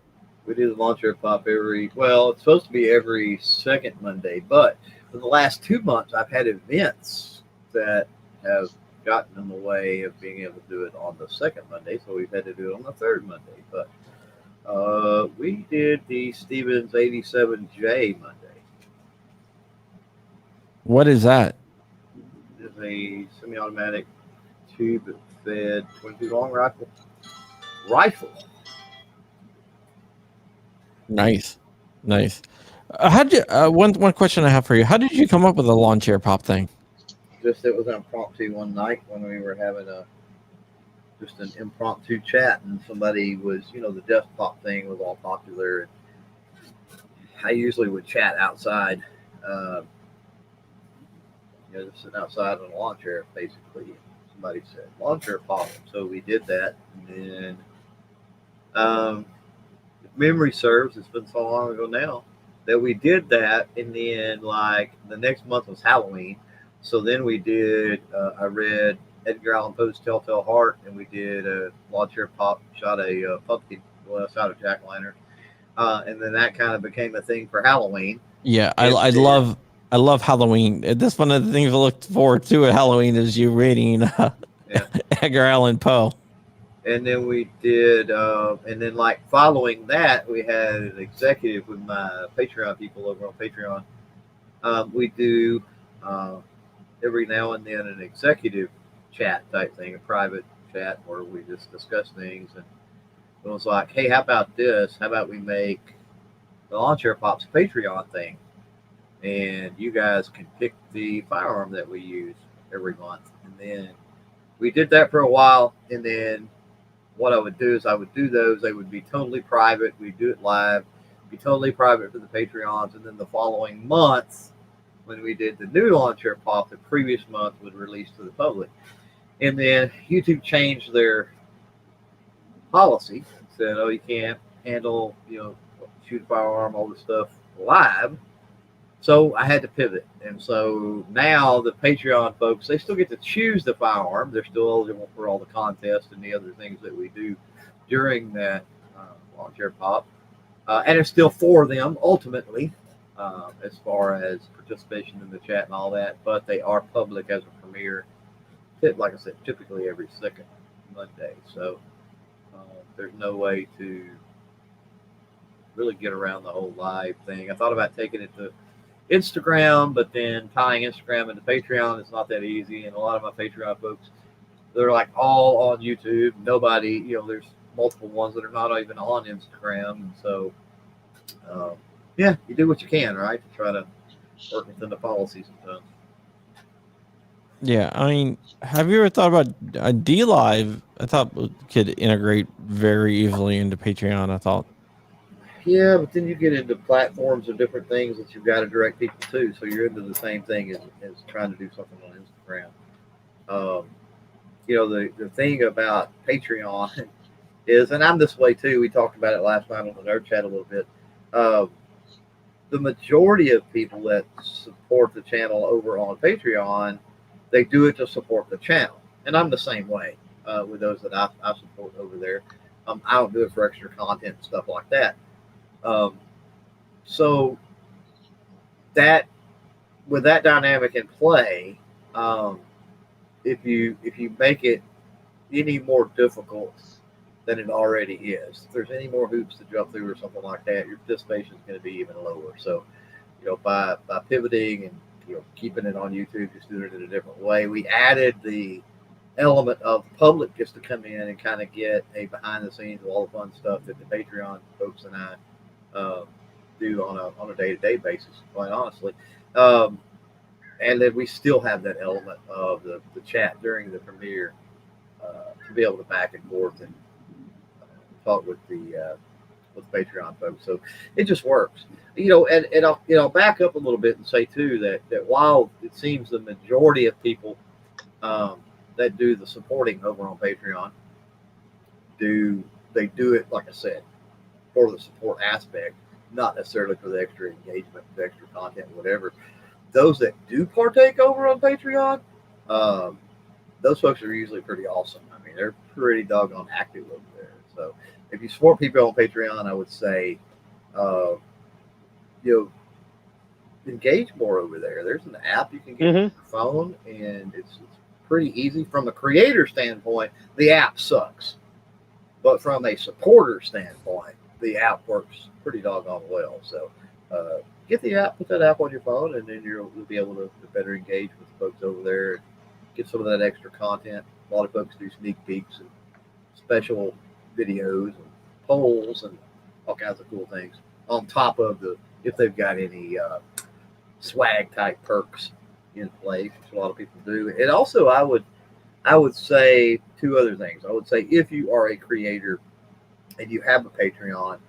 We do the lawn chair pop it's supposed to be every second Monday, but for the last 2 months, I've had events that have gotten in the way of being able to do it on the second Monday, so we've had to do it on the third Monday. But we did the Stevens 87J Monday. What is that? It's a semi-automatic tube-fed 22 long rifle. Nice. How did you? One question I have for you. How did you come up with the lawn chair pop thing? Just it was impromptu one night when we were having just an impromptu chat, and somebody was, the desktop thing was all popular. And I usually would chat outside, just sitting outside on a lawn chair, basically. Somebody said lawn chair pop, so we did that, and then, if memory serves, it's been so long ago now that we did that, and then the next month was Halloween, so then we did. I read Edgar Allan Poe's Telltale Heart, and we did a lawn chair pop, shot a pumpkin, shot a jack-o'-lantern, and then that kind of became a thing for Halloween. Yeah, I love Halloween. That's one of the things I look forward to at Halloween is you reading Edgar Allan Poe. And then we did, and then following that, we had an executive with my Patreon people over on Patreon. We do every now and then an executive chat type thing, a private chat where we just discuss things. And it was like, hey, how about this? How about we make the Lawn Chair Pops Patreon thing? And you guys can pick the firearm that we use every month. And then we did that for a while. And then what I would do is I would do those. They would be totally private. We'd do it live, be totally private for the Patreons. And then the following month, when we did the new Lawn Chair Pop, the previous month would release to the public. And then YouTube changed their policy and said, you can't handle, shoot a firearm, all this stuff live. So I had to pivot. And so now the Patreon folks, they still get to choose the firearm. They're still eligible for all the contests and the other things that we do during that volunteer pop. And it's still for them ultimately, as far as participation in the chat and all that. But they are public as a premiere, like I said, typically every second Monday. So there's no way to really get around the whole live thing. I thought about taking it to Instagram, but then tying Instagram into Patreon is not that easy. And a lot of my Patreon folks, they're like all on YouTube. Nobody, there's multiple ones that are not even on Instagram. And so, yeah, you do what you can, right, to try to work within the policy sometimes. Yeah, I mean, have you ever thought about D Live? I thought could integrate very easily into Patreon. I thought. Yeah, but then you get into platforms and different things that you've got to direct people to. So you're into the same thing as trying to do something on Instagram. The thing about Patreon is, and I'm this way too, we talked about it last night on the Nerd Chat a little bit. The majority of people that support the channel over on Patreon, they do it to support the channel. And I'm the same way with those that I support over there. I don't do it for extra content and stuff like that. So that with that dynamic in play, if you make it any more difficult than it already is, if there's any more hoops to jump through or something like that, your participation is going to be even lower. So, by pivoting and keeping it on YouTube, just doing it in a different way, we added the element of the public just to come in and kind of get a behind the scenes of all the fun stuff that the Patreon folks and I do on a day-to-day basis, quite honestly. And then we still have that element of the chat during the premiere to be able to back and forth and talk with the Patreon folks. So it just works, and I'll back up a little bit and say too that while it seems the majority of people that do the supporting over on Patreon do it, like I said, for the support aspect, not necessarily for the extra engagement, the extra content, whatever. Those that do partake over on Patreon, those folks are usually pretty awesome. I mean, they're pretty doggone active over there. So if you support people on Patreon, I would say, engage more over there. There's an app you can get on your phone, and it's pretty easy. From a creator standpoint, the app sucks. But from a supporter standpoint, the app works pretty doggone well. So get the app, put that app on your phone, and then you'll be able to better engage with folks over there and get some of that extra content. A lot of folks do sneak peeks and special videos and polls and all kinds of cool things on top of if they've got any swag type perks in place, which a lot of people do. And also, I would say two other things. I would say if you are a creator and you have a Patreon,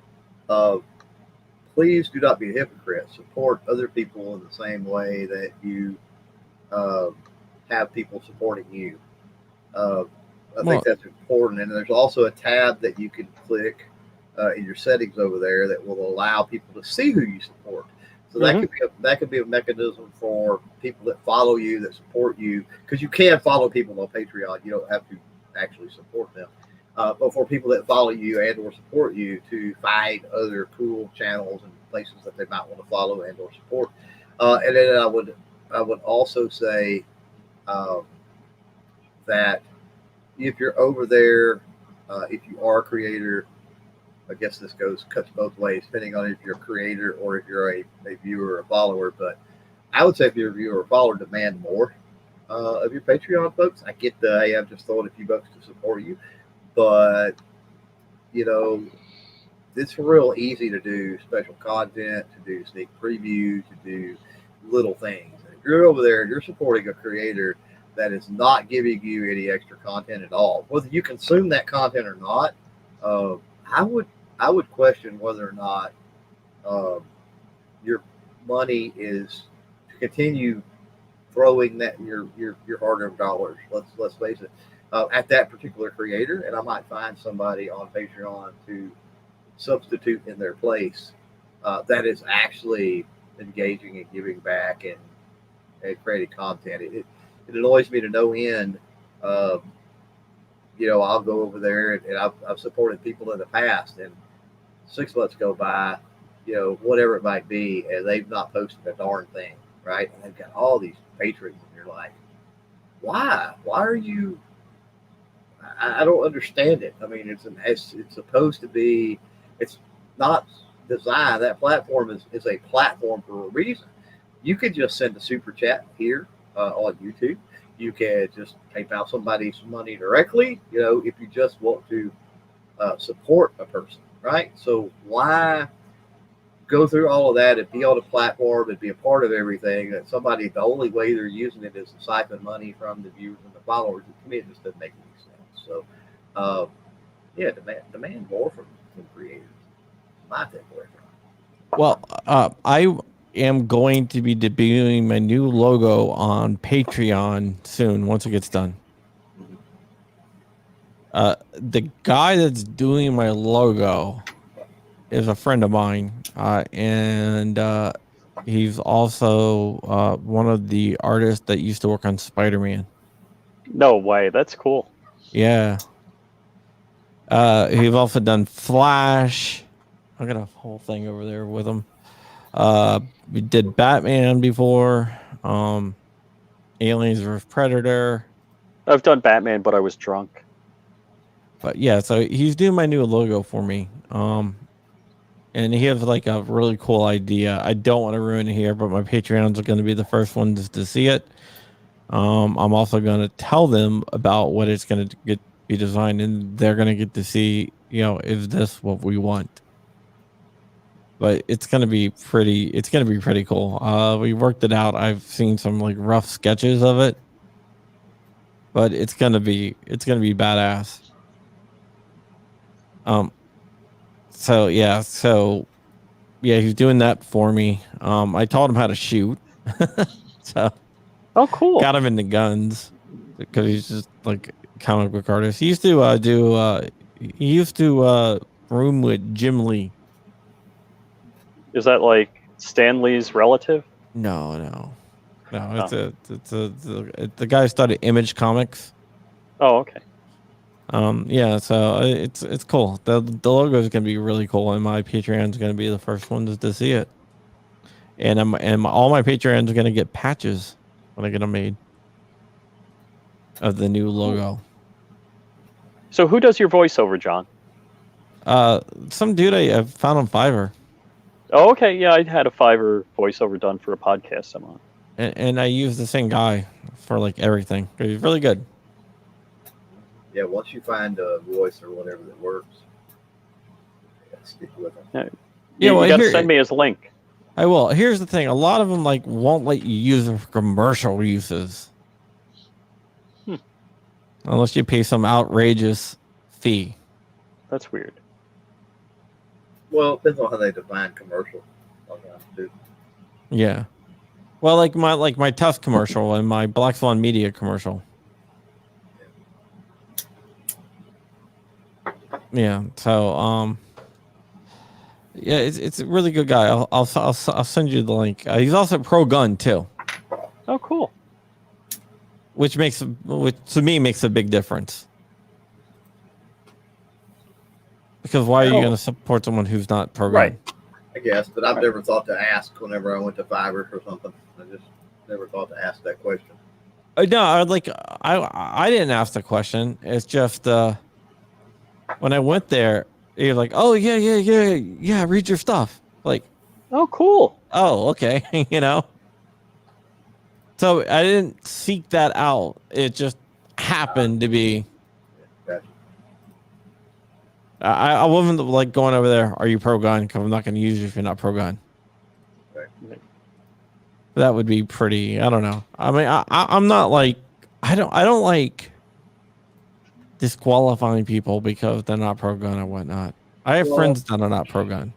please do not be a hypocrite. Support other people in the same way that you have people supporting you. I think that's important. And there's also a tab that you can click in your settings over there that will allow people to see who you support. So that could be a mechanism for people that follow you, that support you, because you can follow people on Patreon. You don't have to actually support them. But for people that follow you and or support you, to find other cool channels and places that they might want to follow and or support. And then I would also say that if you're over there, if you are a creator, I guess this cuts both ways, depending on if you're a creator or if you're a viewer or a follower. But I would say if you're a viewer or follower, demand more of your Patreon folks. I get hey, I'm just throwing a few bucks to support you. But, it's real easy to do special content, to do sneak preview, to do little things. And if you're over there and you're supporting a creator that is not giving you any extra content at all, whether you consume that content or not, I would question whether or not your money is to continue throwing that your hard-earned dollars. Let's face it. At that particular creator, and I might find somebody on Patreon to substitute in their place that is actually engaging and giving back and creating content. It annoys me to no end. Um, I'll go over there and I've supported people in the past, and 6 months go by, whatever it might be, and they've not posted a darn thing, right? And they've got all these patrons, and you're like, why? Why are you? I don't understand it. I mean, it's supposed to be. It's not designed. That platform is a platform for a reason. You could just send a super chat here on YouTube. You can just PayPal somebody some money directly. If you just want to support a person, right? So why go through all of that and be on a platform and be a part of everything that somebody, the only way they're using it is to siphon money from the viewers and the followers? To me, it just doesn't make any sense. So, demand more from creators. My takeaway from it. Well, I am going to be debuting my new logo on Patreon soon once it gets done. The guy that's doing my logo is a friend of mine, and he's also one of the artists that used to work on Spider-Man. No way. That's cool. Yeah. He's also done Flash. I got a whole thing over there with him. We did Batman before. Aliens vs Predator. I've done Batman, but I was drunk. But yeah, so he's doing my new logo for me. And he has like a really cool idea. I don't want to ruin it here, but my Patreons are going to be the first ones to see it. I'm also going to tell them about what it's going to be designed, and they're going to get to see, is this what we want? But it's going to be pretty cool. We worked it out. I've seen some like rough sketches of it, but it's going to be badass. So yeah, he's doing that for me. I taught him how to shoot. So Oh, cool. got him into guns because he's just like a comic book artist. He used to room with Jim Lee. Is that like Stan Lee's relative? No. It's the guy who started Image Comics. Oh, okay. Yeah, so it's cool. The logo is gonna be really cool, and my Patreon's gonna be the first ones to see it. And all my Patreons are gonna get patches when I get them made of the new logo. So who does your voiceover, John? Some dude I found on Fiverr. Oh, okay. Yeah, I had a Fiverr voiceover done for a podcast I'm on. And I use the same guy for like everything. He's really good. Yeah, once you find a voice or whatever that works, stick with it. You got to send me his link. I will. Here's the thing: a lot of them like won't let you use it for commercial uses, unless you pay some outrageous fee. That's weird. Well, it depends on how they define commercial. Yeah. Well, like my Tough commercial and my Black Swan Media commercial. Yeah. So yeah, it's a really good guy. I'll send you the link. He's also pro gun too. Oh, cool. Which to me makes a big difference. Because why are you going to support someone who's not pro gun? Right. I guess, but I've never thought to ask whenever I went to Fiverr or something. I just never thought to ask that question. No, I didn't ask the question. It's just when I went there, you're like, oh yeah, read your stuff. Like, oh, cool. Oh, okay, So I didn't seek that out. It just happened to be. Gotcha. I wasn't like going over there. Are you pro gun? Because I'm not going to use you if you're not pro gun. Right. That would be pretty. I don't know. I mean, I'm not like I don't like disqualifying people because they're not pro gun or whatnot. I have friends that are not pro gun.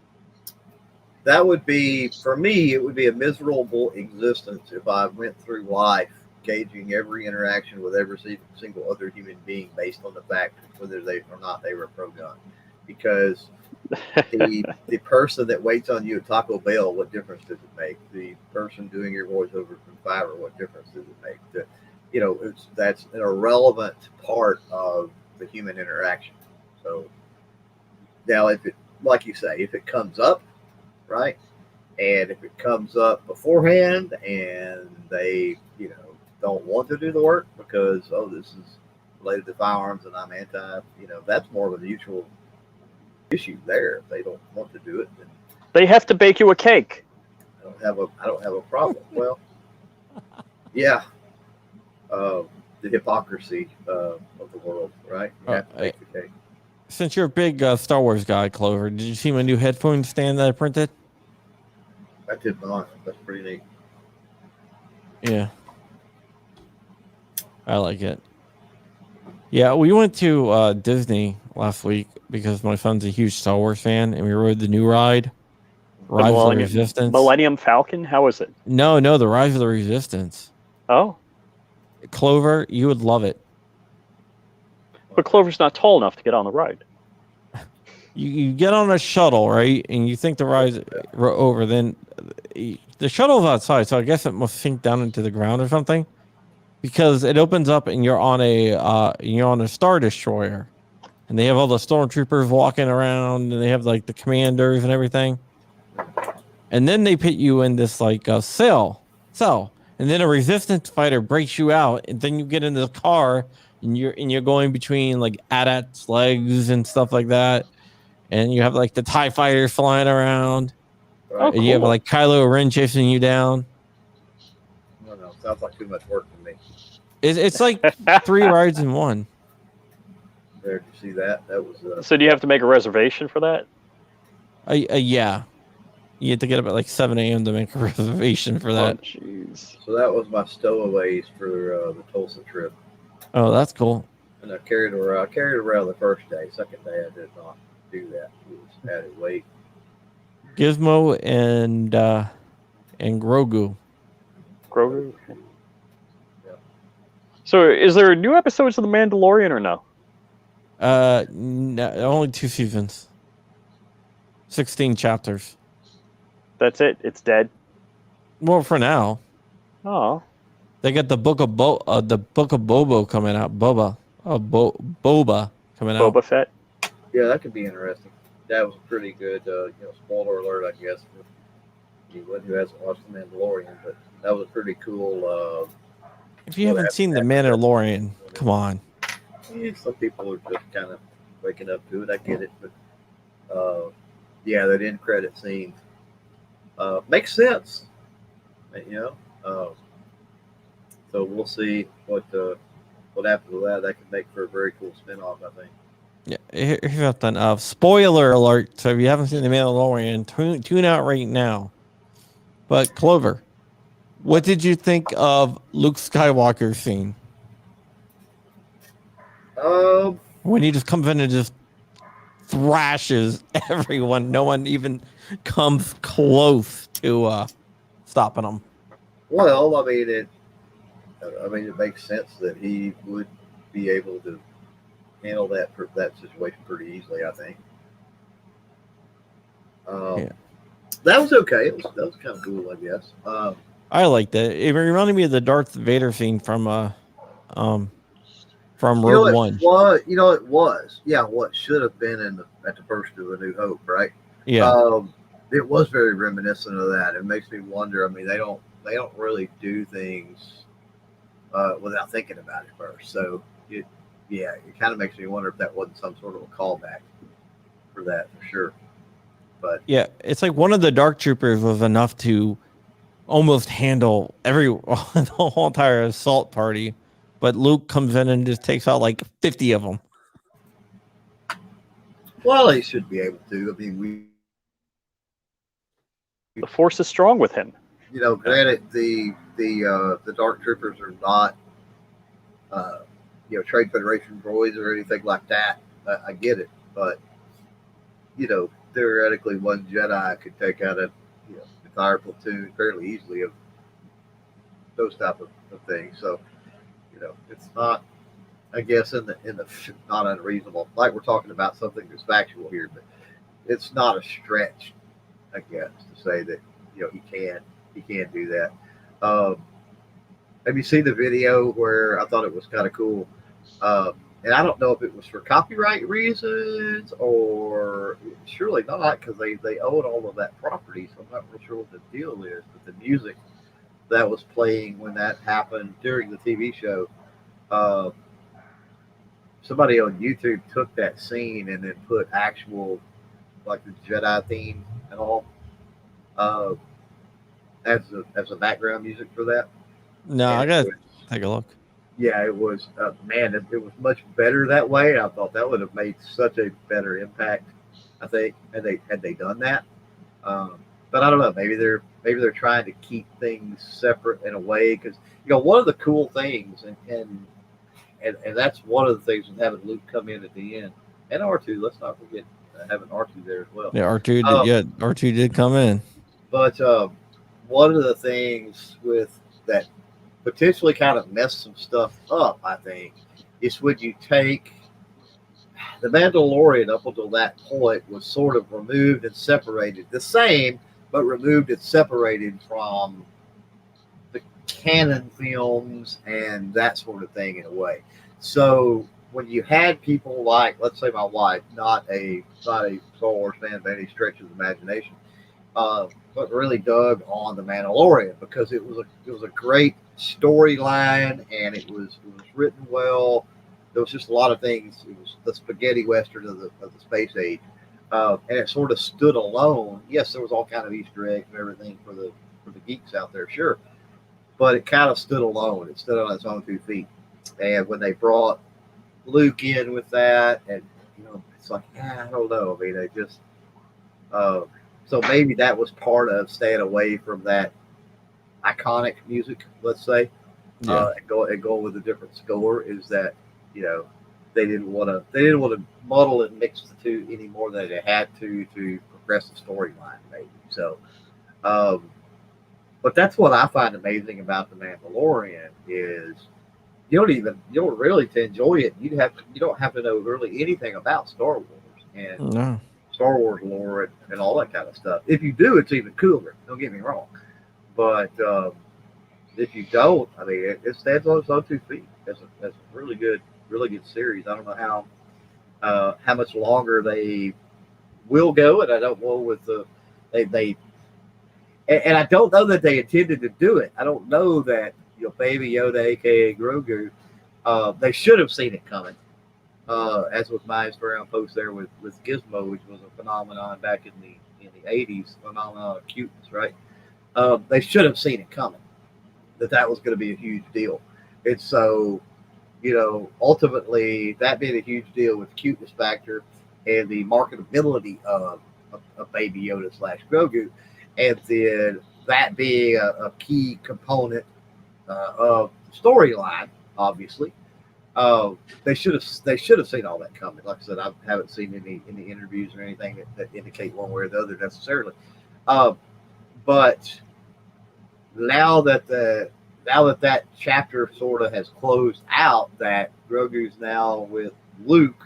That would be, for me, it would be a miserable existence if I went through life gauging every interaction with every single other human being based on the fact whether they or not they were pro gun. Because The person that waits on you at Taco Bell, what difference does it make? The person doing your voiceover from Fiverr, what difference does it make? That's an irrelevant part of the human interaction. So now, if it, like you say, if it comes up, right, and if it comes up beforehand, and they, don't want to do the work because this is related to firearms and I'm anti, that's more of a mutual issue there. If they don't want to do it, then They have to bake you a cake. I don't have a problem. Well, yeah, the hypocrisy of the world, right? You have to bake the cake. Since you're a big Star Wars guy, Clover, did you see my new headphone stand that I printed? I did not. That's pretty neat. Yeah. I like it. Yeah, we went to Disney last week because my son's a huge Star Wars fan, and we rode the new ride, Rise of the Resistance. Millennium Falcon? How is it? No, the Rise of the Resistance. Oh. Clover, you would love it. But Clover's not tall enough to get on the ride. You get on a shuttle, right? And you think the ride's over, then the shuttle's outside, so I guess it must sink down into the ground or something. Because it opens up and you're on a Star Destroyer, and they have all the stormtroopers walking around, and they have like the commanders and everything. And then they put you in this like cell, and then a resistance fighter breaks you out, and then you get in the car, and you're going between like AT-AT's legs and stuff like that, and you have like the TIE fighters flying around, Oh, and you have like Kylo Ren chasing you down. No, sounds like too much work to me. It's like 3 rides in one. There, did you see that? That was. So do you have to make a reservation for that? Yeah. You have to get up at like 7 a.m. to make a reservation for that. Oh, jeez. So that was my stowaways for the Tulsa trip. Oh, that's cool. And I carried it around the first day. Second day, I did not do that. It was added weight. Gizmo and Grogu. Grogu? Yeah. So is there new episodes of The Mandalorian or no? No, only 2 seasons. 16 chapters. That's it? It's dead? Well, for now. Oh. They got the Book of Boba coming out. Boba coming out. Boba Fett? Yeah, that could be interesting. That was pretty good. Spoiler alert, I guess, for anyone who hasn't watched The Mandalorian, but that was a pretty cool. If you haven't seen The Mandalorian, come on. Yeah, some people are just kind of waking up to it. I get it, but that end credit scene makes sense. So we'll see what happens with that. That could make for a very cool spinoff, I think. Yeah, here's something. Spoiler alert. So if you haven't seen The Mandalorian, tune out right now. But Clover, what did you think of Luke Skywalker's scene? When he just comes in and just thrashes everyone. No one even comes close to stopping him. Well, I mean, it makes sense that he would be able to handle that situation pretty easily, I think. That was okay. That was kind of cool, I guess. I liked it. It reminded me of the Darth Vader scene from Rogue One. It was. Yeah, what should have been at the first of A New Hope, right? Yeah. It was very reminiscent of that. It makes me wonder. I mean, they don't really do things without thinking about it first. So it kind of makes me wonder if that wasn't some sort of a callback for that, for sure. But yeah, it's like one of the Dark Troopers was enough to almost handle the whole entire assault party, but Luke comes in and just takes out like 50 of them. Well, he should be able to. I mean, the Force is strong with him. Granted, the Dark Troopers are not, Trade Federation droids or anything like that. I get it, but theoretically, one Jedi could take out an entire platoon fairly easily of those type of things. So, it's not, I guess, in the not unreasonable. Like we're talking about something that's factual here, but it's not a stretch, I guess, to say that he can do that. Um, have you seen the video where I thought it was kind of cool? And I don't know if it was for copyright reasons or surely not because they own all of that property. So I'm not real sure what the deal is. But the music that was playing when that happened during the TV show, uh, somebody on YouTube took that scene and then put actual like the Jedi theme and all uh, as a background music for that. No, And I it gotta was, take a look. yeah, it was man, it was much better that way. I thought that would have made such a better impact. I think had they done that. But I don't know. Maybe they're trying to keep things separate in a way because one of the cool things and that's one of the things with having Luke come in at the end and R2. Let's not forget having R2 there as well. Yeah, R2 did. Um, Yeah, R2 did come in. But one of the things with that potentially kind of messed some stuff up, I think, is when you take the Mandalorian up until that point was sort of removed and separated, the same, but removed and separated from the canon films and that sort of thing in a way. So when you had people like, let's say my wife, not a Star Wars fan by any stretch of the imagination, but really dug on the Mandalorian because it was a great storyline and it was written well. There was just a lot of things. It was the spaghetti western of the space age, and it sort of stood alone. Yes, there was all kind of Easter eggs and everything for the geeks out there, sure, but it kind of stood alone. It stood on its own 2 feet. And when they brought Luke in with that, and it's like, I don't know. I mean, they just so maybe that was part of staying away from that iconic music, let's say, and go with a different score. Is that they didn't want to muddle and mix the two any more than they had to progress the storyline, maybe. So, but that's what I find amazing about the Mandalorian is you don't really to enjoy it. You don't have to know really anything about Star Wars and No. Star Wars lore and all that kind of stuff. If you do, it's even cooler. Don't get me wrong, but if you don't, I mean, it stands on its own 2 feet. That's a really good series. I don't know how much longer they will go, and I don't know with and I don't know that they intended to do it. I don't know that Baby Yoda, aka Grogu, they should have seen it coming. As with my Instagram post there with Gizmo, which was a phenomenon back in the 80s, phenomenon of cuteness, right? They should have seen it coming. That was going to be a huge deal. And so, ultimately, that being a huge deal with the cuteness factor and the marketability of Baby Yoda / Grogu, and then that being a key component of the storyline, obviously, they should have seen all that coming. Like I said, I haven't seen any interviews or anything that indicate one way or the other necessarily. But now that chapter sort of has closed out, that Grogu's now with Luke,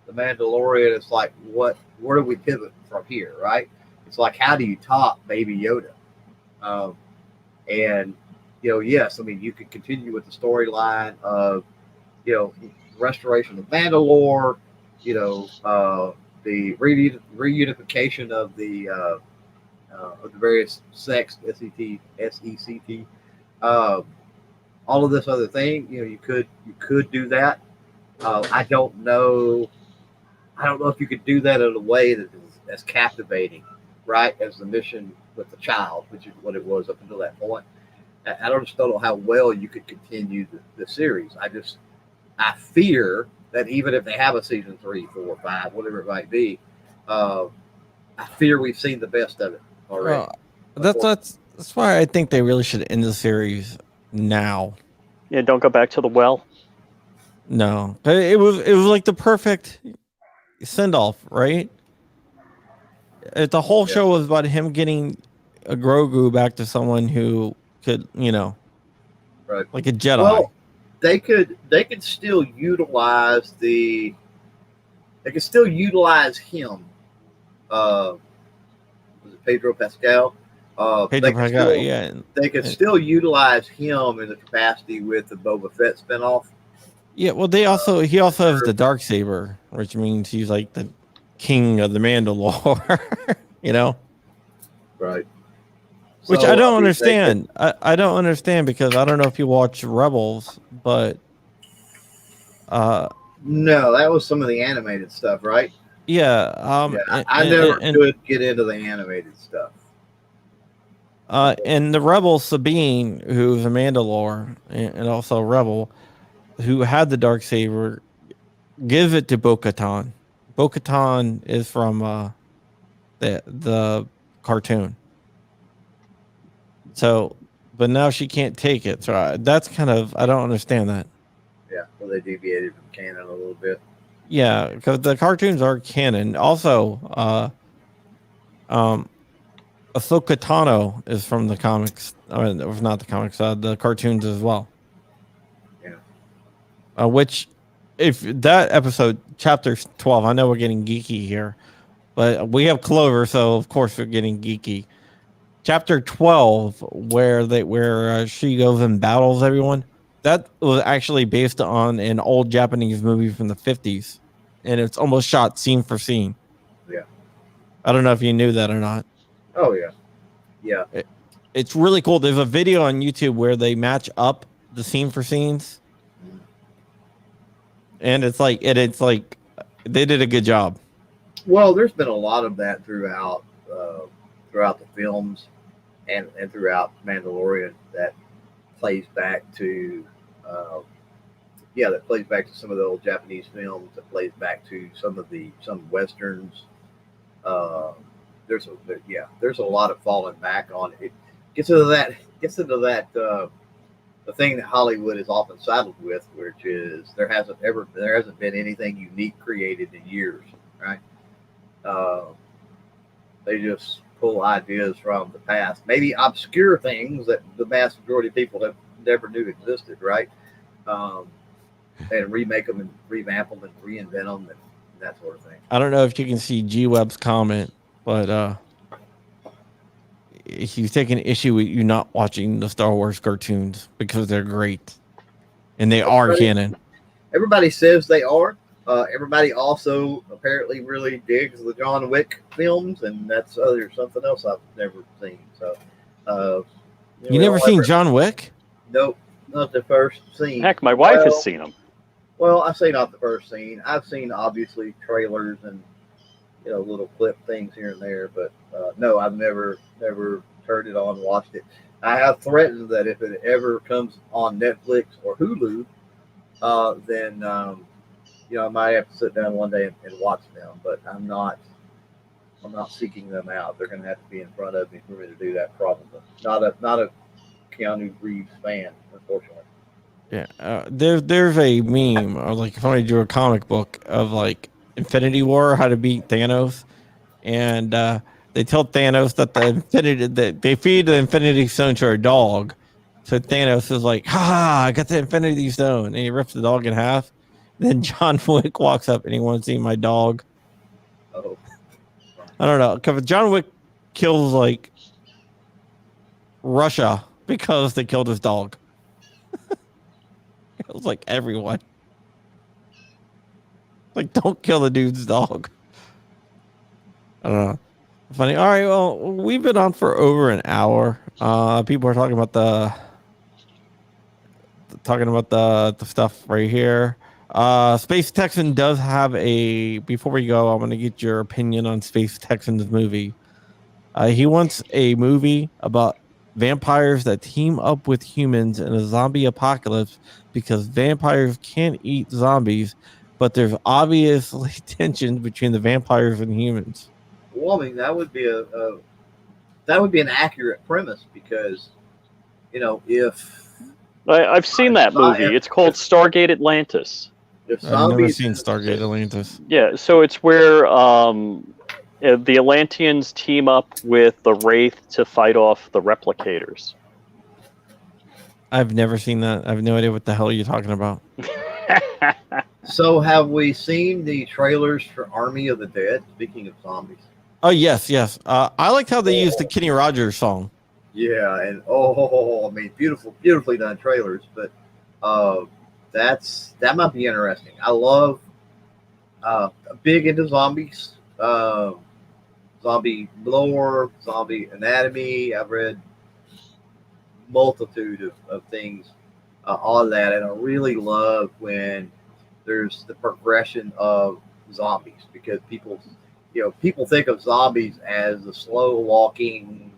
the Mandalorian, it's like, where do we pivot from here, right? It's like, how do you top Baby Yoda? And yes, I mean, you could continue with the storyline of restoration of Mandalore, the reunification of the various sects, SECT, all of this other thing. You could do that. I don't know if you could do that in a way that is as captivating, right, as the mission with the child, which is what it was up until that point. I just don't know how well you could continue the series. I fear that even if they have a season 3, 4, 5, whatever it might be, I fear we've seen the best of it already. That's why I think they really should end the series now. Yeah, don't go back to the well. No, it was like the perfect send off, right? The whole show was about him getting a Grogu back to someone who could, right, like a Jedi. Well, they could still utilize him Was it Pedro Pascal? Pedro Pascal, yeah. They could still utilize him in the capacity with the Boba Fett spinoff. Yeah, well, he also has the dark saber, which means he's like the king of the Mandalore. You know, right? Which I don't understand. I don't understand because I don't know if you watch Rebels, but no, that was some of the animated stuff, right? Yeah. I never could get into the animated stuff. And the Rebel Sabine, who's a Mandalore and also a Rebel, who had the dark saber, give it to Bo-Katan. Bo-Katan is from the cartoon. So, but now she can't take it. So that's kind of, I don't understand that. Yeah, well, they deviated from canon a little bit. Yeah, because the cartoons are canon. Also, Ahsoka Tano is from the comics. I mean, not the comics, the cartoons as well. Yeah. Which, if that episode, chapter 12, I know we're getting geeky here, but we have Clover, so of course we're getting geeky. Chapter 12, where she goes and battles everyone, that was actually based on an old Japanese movie from the 50s, and it's almost shot scene for scene. Yeah. I don't know if you knew that or not. Oh, yeah. Yeah. It's really cool. There's a video on YouTube where they match up the scene for scenes. And it's like they did a good job. Well, there's been a lot of that throughout the films and throughout Mandalorian that plays back to some of the old Japanese films, that plays back to some westerns. There's a lot of falling back on it. Gets into that the thing that Hollywood is often saddled with, which is there hasn't been anything unique created in years, right? They just pull ideas from the past, maybe obscure things that the vast majority of people have never knew existed, right? And remake them and revamp them and reinvent them and that sort of thing. I don't know if you can see G Web's comment, but he's taking issue with you not watching the Star Wars cartoons because they're great and they are canon. Everybody says they are. Everybody also apparently really digs the John Wick films, and that's something else I've never seen. So, you never seen John Wick? Nope, not the first scene. Heck, my wife has seen them. Well, I say not the first scene. I've seen obviously trailers and little clip things here and there, but no, I've never turned it on, watched it. I have threatened that if it ever comes on Netflix or Hulu, then I might have to sit down one day and watch them. But I'm not seeking them out. They're going to have to be in front of me for me to do that. Probably not a Keanu Reeves fan, unfortunately. Yeah, there's a meme, or like if somebody drew a comic book of like Infinity War, how to beat Thanos, and they tell Thanos that they feed the Infinity Stone to a dog. So Thanos is like, "Ha! I got the Infinity Stone," and he rips the dog in half. Then John Wick walks up and he wants to eat my dog. Oh, I don't know, because John Wick kills like Russia because they killed his dog. It was like everyone. Like, don't kill the dude's dog. I don't know. Funny. All right. Well, we've been on for over an hour. People are talking about the stuff right here. Space Texan does have a. Before we go, I want to get your opinion on Space Texan's movie. He wants a movie about vampires that team up with humans in a zombie apocalypse because vampires can't eat zombies, but there's obviously tensions between the vampires and humans. Well, I mean, that would be an accurate premise because, if I've seen that movie. It's called Stargate Atlantis. If I've never seen Stargate Atlantis. Yeah, so it's where the Atlanteans team up with the Wraith to fight off the replicators. I've never seen that. I have no idea what the hell you're talking about. So have we seen the trailers for Army of the Dead? Speaking of zombies. Oh yes, yes. I liked how they used the Kenny Rogers song. Yeah, and I mean, beautifully done trailers, but uh, that might be interesting. I love big into zombies, zombie lore, zombie anatomy. I've read multitude of things on that, and I really love when there's the progression of zombies because people think of zombies as the slow walking,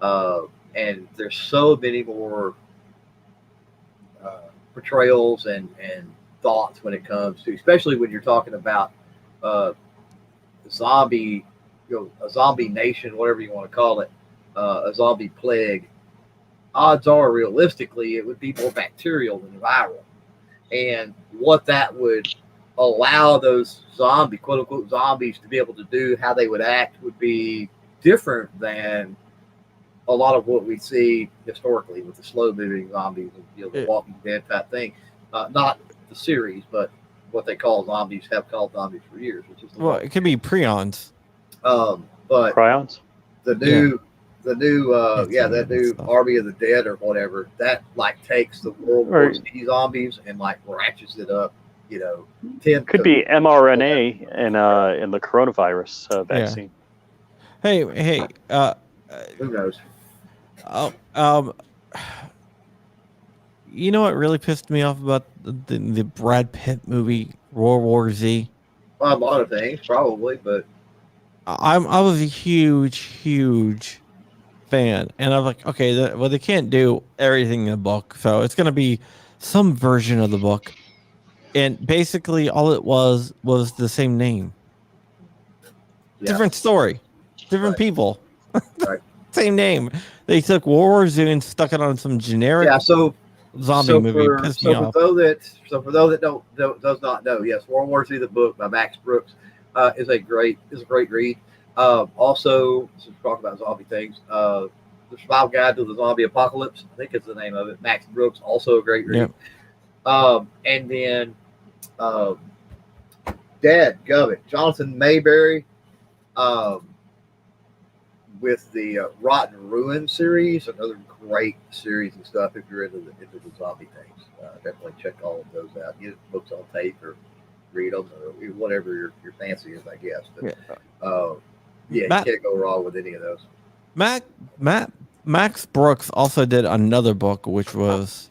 uh, and there's so many more portrayals and thoughts when it comes to, especially when you're talking about uh, zombie, a zombie nation, whatever you want to call it, a zombie plague. Odds are, realistically, it would be more bacterial than viral, and what that would allow those quote unquote zombies to be able to do, how they would act, would be different than a lot of what we see historically with the slow moving zombies and the Yeah. Walking Dead type thing. Not the series, but what they call zombies, have called zombies for years, which is the Well, Walking it could be prions. But Cryons. the Yeah. new It's that and new stuff. Army of the Dead or whatever, that like takes the World War Or Z zombies and like ratchets it up, 10 could to be 11. mRNA in the coronavirus Yeah. vaccine. Hey. Who knows? Oh, you know what really pissed me off about the Brad Pitt movie World War Z? Well, a lot of things probably, but I was a huge fan, and I'm like, okay, well, they can't do everything in the book, so it's gonna be some version of the book, and basically all it was the same name, yeah, different story, different right, people, right. same name. They took World War Z and stuck it on some generic Yeah, zombie movie. Pissed me off. for those that does not know, yes, World War Z, the book by Max Brooks, is a great read. Also, since we're talking about zombie things, the Survival Guide to the Zombie Apocalypse, I think is the name of it. Max Brooks, also a great read. Yep. And then um, Dad Gubbit, Jonathan Mayberry, um, with the Rotten Ruin series, another great series and stuff. If you're into the zombie things, definitely check all of those out. Get books on tape or read them or whatever your fancy is, I guess. But you Matt can't go wrong with any of those. Max Brooks also did another book which was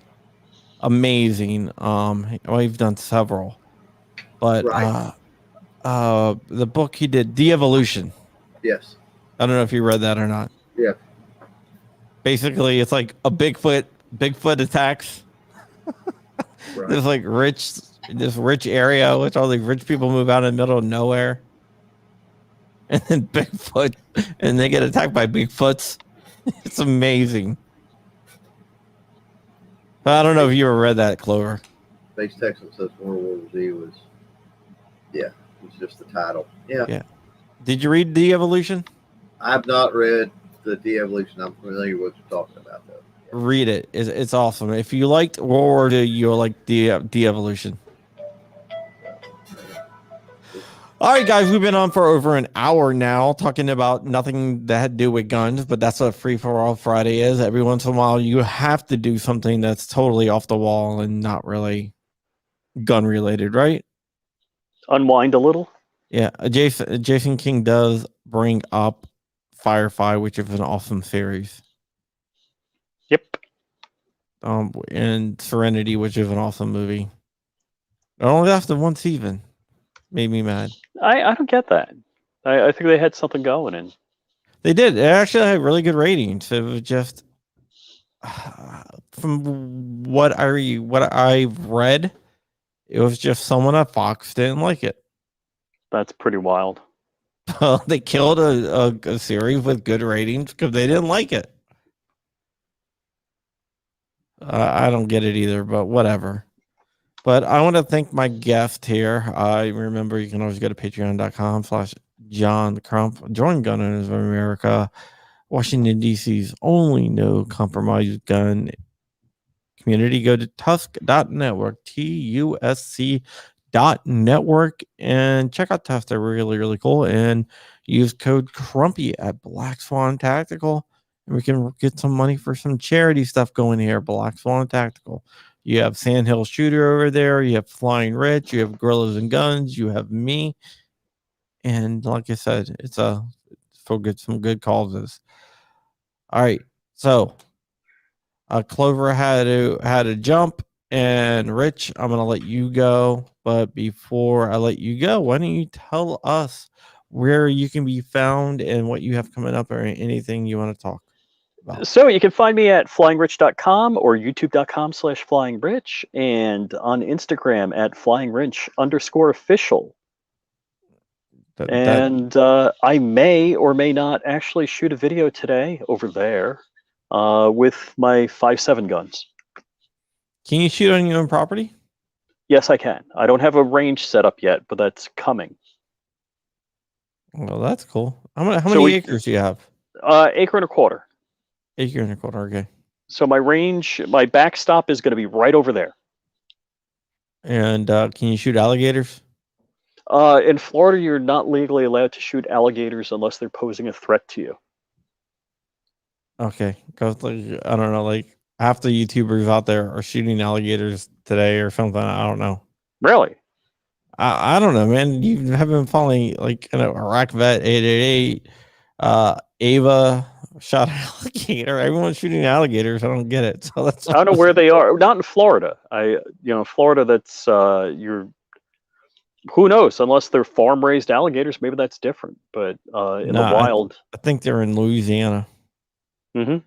amazing. Well, he's done several, but Right. the book he did, De-Evolution. Yes. I don't know if you read that or not. Yeah. Basically, it's like a Bigfoot attacks Right. this like this rich area, which all the rich people move out in the middle of nowhere, and then Bigfoot, and they get attacked by Bigfoots. It's amazing. I don't know if you ever read that, Clover. Base Texas says World War Z was, it's just the title. Yeah. Did you read De-Evolution? I've not read the De-Evolution. I'm familiar with what you're talking about, though. Yeah. Read it. It's awesome. If you liked World War II, you'll like De-Evolution. All right, guys, we've been on for over an hour now talking about nothing that had to do with guns, but that's what Free for All Friday is. Every once in a while, you have to do something that's totally off the wall and not really gun related, right? Unwind a little. Yeah, Jason King does bring up Firefly, which is an awesome series. Yep. And Serenity, which is an awesome movie. I only lasted one season. Made me mad. I don't get that. I think they had something going in. They did. It actually had really good ratings. It was just from what I've read, it was just someone at Fox didn't like it. That's pretty wild. They killed a series with good ratings because they didn't like it. I don't get it either, but whatever. But I want to thank my guest here. Remember, you can always go to patreon.com/John Crump. Join Gun Owners of America, Washington, D.C.'s only no compromise gun community. Go to tusk.network, TUSC Network and check out Tufts. They're really, really cool. And use code Crumpy at Black Swan Tactical. And we can get some money for some charity stuff going here. Black Swan Tactical. You have Sandhill Shooter over there. You have Flying Rich. You have Gorillas and Guns. You have me. And like I said, it's for some good causes. All right. So Clover had to jump. And Rich, I'm going to let you go. But before I let you go, why don't you tell us where you can be found and what you have coming up or anything you want to talk about? So you can find me at flyingrich.com or youtube.com/flyingrich and on Instagram at flyingrich_official. And I may or may not actually shoot a video today over there with my 5.7 guns. Can you shoot on your own property? Yes, I can. I don't have a range set up yet, but that's coming. Well, that's cool. How many acres do you have? Acre and a quarter. Acre and a quarter, okay. So my range, my backstop is going to be right over there. And can you shoot alligators? In Florida, you're not legally allowed to shoot alligators unless they're posing a threat to you. Okay, because I don't know, like half the YouTubers out there are shooting alligators today or something. I don't know. Really? I don't know, man. You have been following like Iraq Vet 888, Ava shot an alligator. Everyone's shooting alligators. I don't get it. So that's I don't know where they are. Not in Florida. Florida. That's who knows? Unless they're farm raised alligators, maybe that's different. But in the wild, I think they're in Louisiana. Mm-hmm.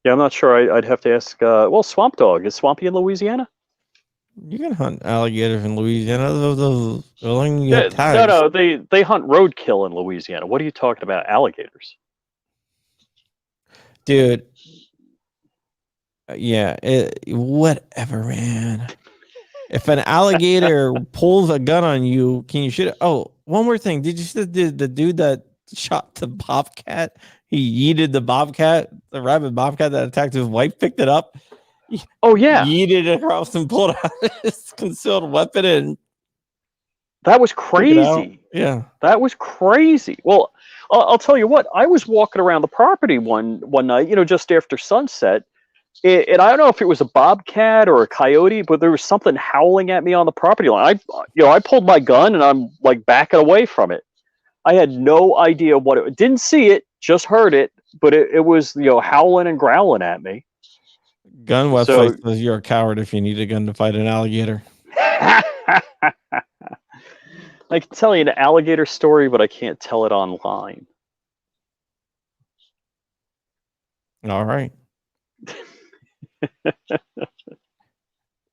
Yeah, I'm not sure. I'd have to ask. Well, Swamp Dog is Swampy in Louisiana. You can hunt alligators in Louisiana. No, they hunt roadkill in Louisiana. What are you talking about? Alligators, dude. Yeah, whatever, man. If an alligator pulls a gun on you, can you shoot it? Oh, one more thing. Did you see the dude that shot the bobcat? He yeeted the bobcat, the rabid bobcat that attacked his wife, picked it up. Oh yeah, yeeted it across and pulled out his concealed weapon, and that was crazy. Yeah, that was crazy. Well, I'll tell you what. I was walking around the property one night, just after sunset, and I don't know if it was a bobcat or a coyote, but there was something howling at me on the property line. I pulled my gun and I'm like backing away from it. I had no idea what it. Didn't see it, just heard it, but it was howling and growling at me. Gun website says you're a coward if you need a gun to fight an alligator. I can tell you an alligator story, but I can't tell it online. All right.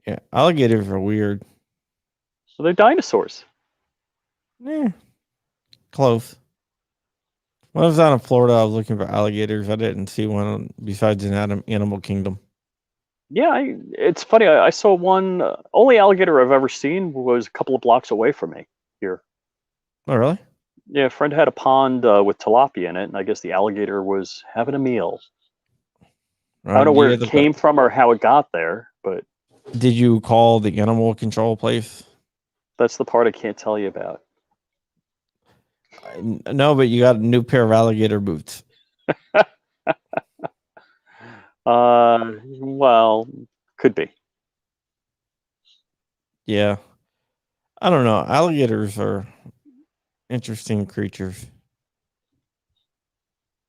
Yeah, alligators are weird. Well, they're dinosaurs. Yeah, close. When I was down in Florida, I was looking for alligators. I didn't see one besides an Animal Kingdom. Yeah, it's funny. I saw one. Only alligator I've ever seen was a couple of blocks away from me here. Oh, really? Yeah, a friend had a pond with tilapia in it, and I guess the alligator was having a meal. I don't know where it came from or how it got there, but... Did you call the animal control place? That's the part I can't tell you about. No, but you got a new pair of alligator boots. Well, could be. Yeah. I don't know. Alligators are interesting creatures.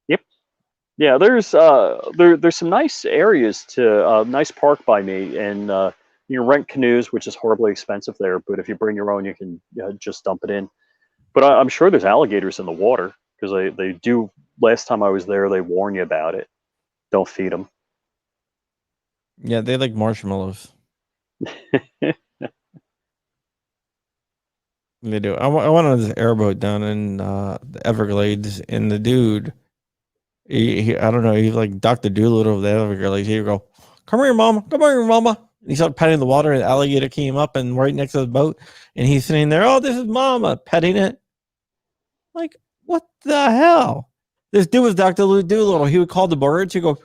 Yep. Yeah, there's some nice areas to nice park by me, and you can rent canoes, which is horribly expensive there, but if you bring your own, you can just dump it in. But I'm sure there's alligators in the water, because they do. Last time I was there, they warn you about it. Don't feed them. Yeah, they like marshmallows. They do. I went on this airboat down in the Everglades, and the dude, he I don't know, he's like Dr. Doolittle of the Everglades. He'd go, "Come here, mama. Come here, mama." And he started petting the water, and the alligator came up and right next to the boat, and he's sitting there. "Oh, this is mama," petting it. Like, what the hell? This dude was Dr. Doolittle. He would call the birds. He'd go,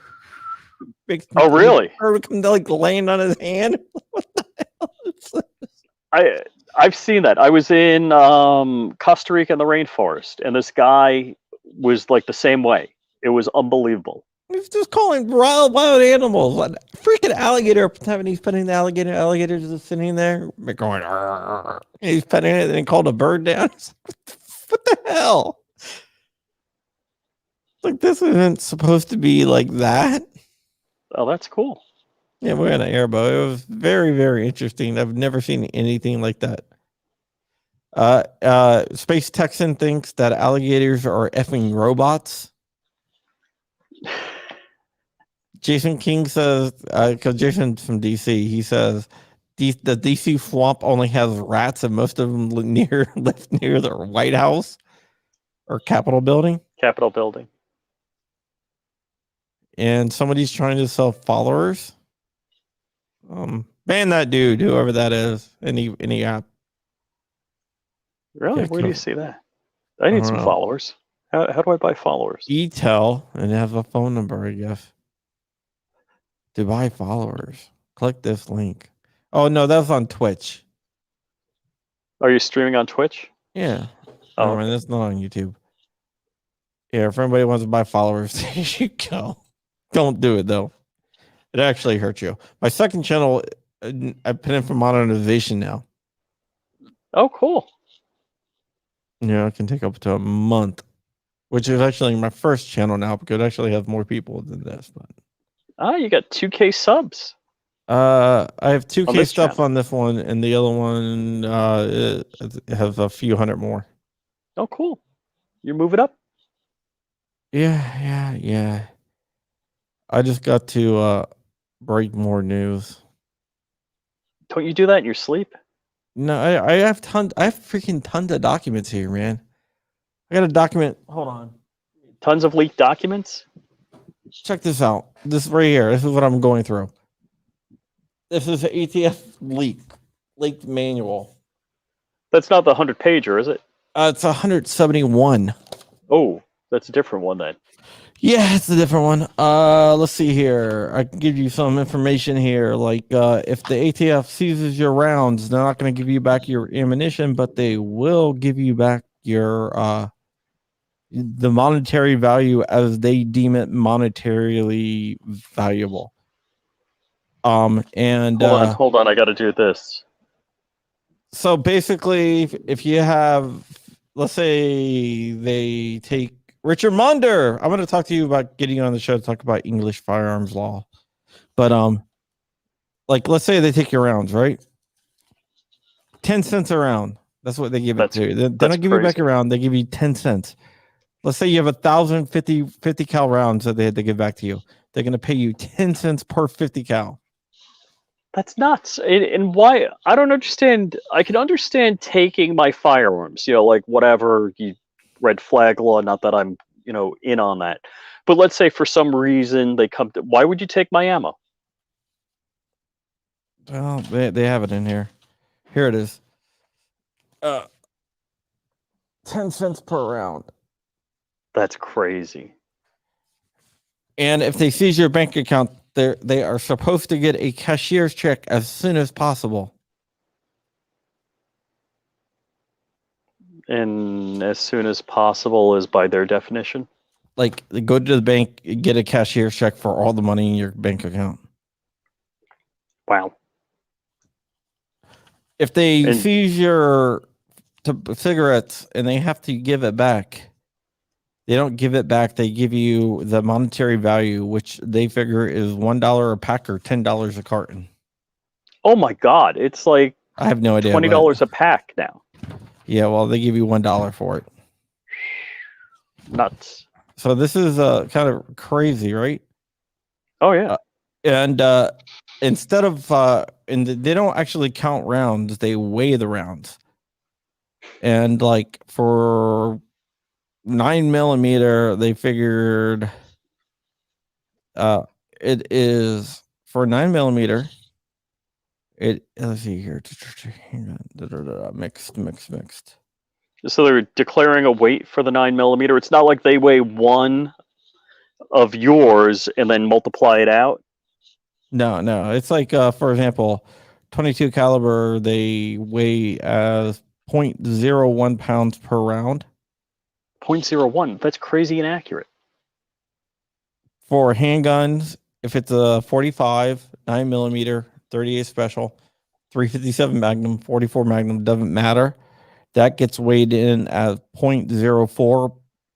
"Oh, really?" Bird would come like laying on his hand. What the hell? I've seen that. I was in Costa Rica in the rainforest, and this guy was like the same way. It was unbelievable. He's just calling wild animals. Like, freaking alligator. He's petting the alligator. Alligator's just sitting there going, "Arr." He's petting it and then called a bird down. What the hell? Like, this isn't supposed to be like that. Oh, that's cool. Yeah, we're on an airboat. It was very, very interesting. I've never seen anything like that. Space Texan thinks that alligators are effing robots. Jason King says, because Jason's from DC, he says the DC swamp only has rats, and most of them live near the White House or Capitol building. Capitol building. And somebody's trying to sell followers. Ban that dude, whoever that is. Any app. Really? Yeah, Where do you see that? I need some followers. How do I buy followers? E-tel, and it has a phone number, I guess. To buy followers, click this link. Oh no, that's on Twitch. Are you streaming on Twitch? Yeah. Oh, Man, that's not on YouTube. Yeah, if anybody wants to buy followers, there you go. Don't do it though. It actually hurts you. My second channel, I put in for monetization now. Oh, cool. Yeah, it can take up to a month, which is actually my first channel now because it actually has more people than this. But you got 2K subs. I have 2K stuff channel. on this one, and the other one it has a few hundred more. Oh, cool. You move it up. Yeah. I just got to break more news. Don't you do that in your sleep? No, I have freaking tons of documents here, man. I got a document. Hold on. Tons of leaked documents? Check this out. This right here. This is what I'm going through. This is an ATF leaked manual. That's not the 100-pager, is it? It's 171. Oh, that's a different one then. Yeah, it's a different one. Let's see here. I can give you some information here. Like, if the ATF seizes your rounds, they're not going to give you back your ammunition, but they will give you back your the monetary value as they deem it monetarily valuable. And hold on, I got to do this. So basically, if you have, let's say they take Richard Monder. I'm going to talk to you about getting you on the show to talk about English firearms law. But like, let's say they take your rounds, right? 10 cents a round. That's what they give it to. They don't give you back a round. They give you 10 cents. Let's say you have 1,050 50 cal rounds that they had to give back to you. They're going to pay you 10 cents per 50 cal. That's nuts. And why? I don't understand. I can understand taking my firearms, like whatever red flag law, not that I'm, in on that. But let's say for some reason they come to, why would you take my ammo? Well, they have it in here. Here it is. 10 cents per round. That's crazy. And if they seize your bank account, they are supposed to get a cashier's check as soon as possible. And as soon as possible is by their definition? Like, go to the bank, get a cashier's check for all the money in your bank account. Wow. If they seize your cigarettes and they have to give it back, they don't give it back. They give you the monetary value, which they figure is $1 a pack or $10 a carton. Oh my God. It's like I have no idea. $20 a pack now. Yeah, well, they give you $1 for it. Nuts. So this is kind of crazy, right? Oh, yeah. And instead of and they don't actually count rounds, they weigh the rounds. And like for 9mm, they figured it is for 9mm. Let's see here. Mixed. So they're declaring a weight for the 9mm. It's not like they weigh one of yours and then multiply it out. No. It's like, for example, .22 caliber, they weigh as 0.01 pounds per round. 0.01. That's crazy inaccurate. For handguns, if it's a 45, 9mm, 38 special, 357 Magnum, 44 Magnum, doesn't matter. That gets weighed in as 0.04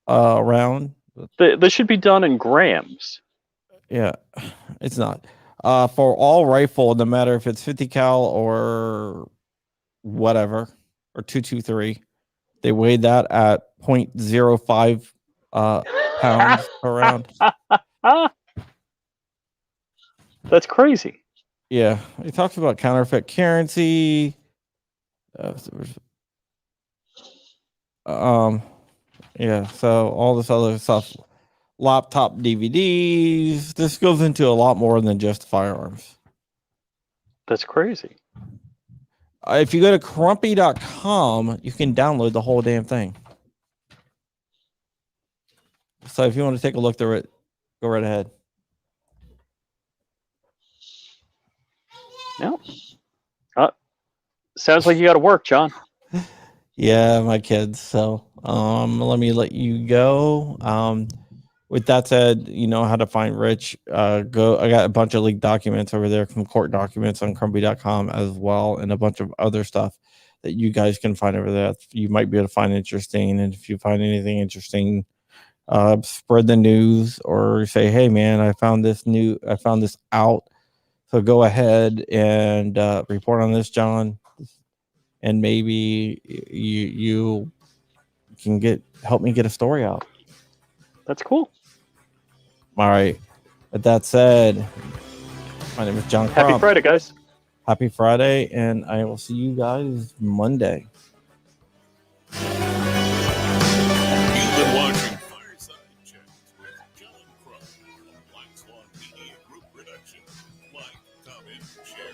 round. This should be done in grams. Yeah, it's not. For all rifle, no matter if it's 50 cal or whatever, or 223, they weigh that at 0.05 pounds per round. That's crazy. Yeah, he talks about counterfeit currency. Yeah, so all this other stuff, laptop DVDs. This goes into a lot more than just firearms. That's crazy. If you go to crumpy.com, you can download the whole damn thing. So if you want to take a look through it, go right ahead. No. Sounds like you got to work, John. Yeah, my kids. So let me let you go. With that said, you know how to find Rich. Go. I got a bunch of leaked documents over there, from court documents on crumpy.com as well, and a bunch of other stuff that you guys can find over there. You might be able to find interesting. And if you find anything interesting, spread the news or say, hey man, I found this out. So go ahead and report on this, John. And maybe you can help me get a story out. That's cool. All right. With that said, my name is John Crump. Happy Friday, guys. Happy Friday, and I will see you guys Monday. You've been watching Fireside Chats with John Crump, a Black Swan Media Group production. Like, comment, share,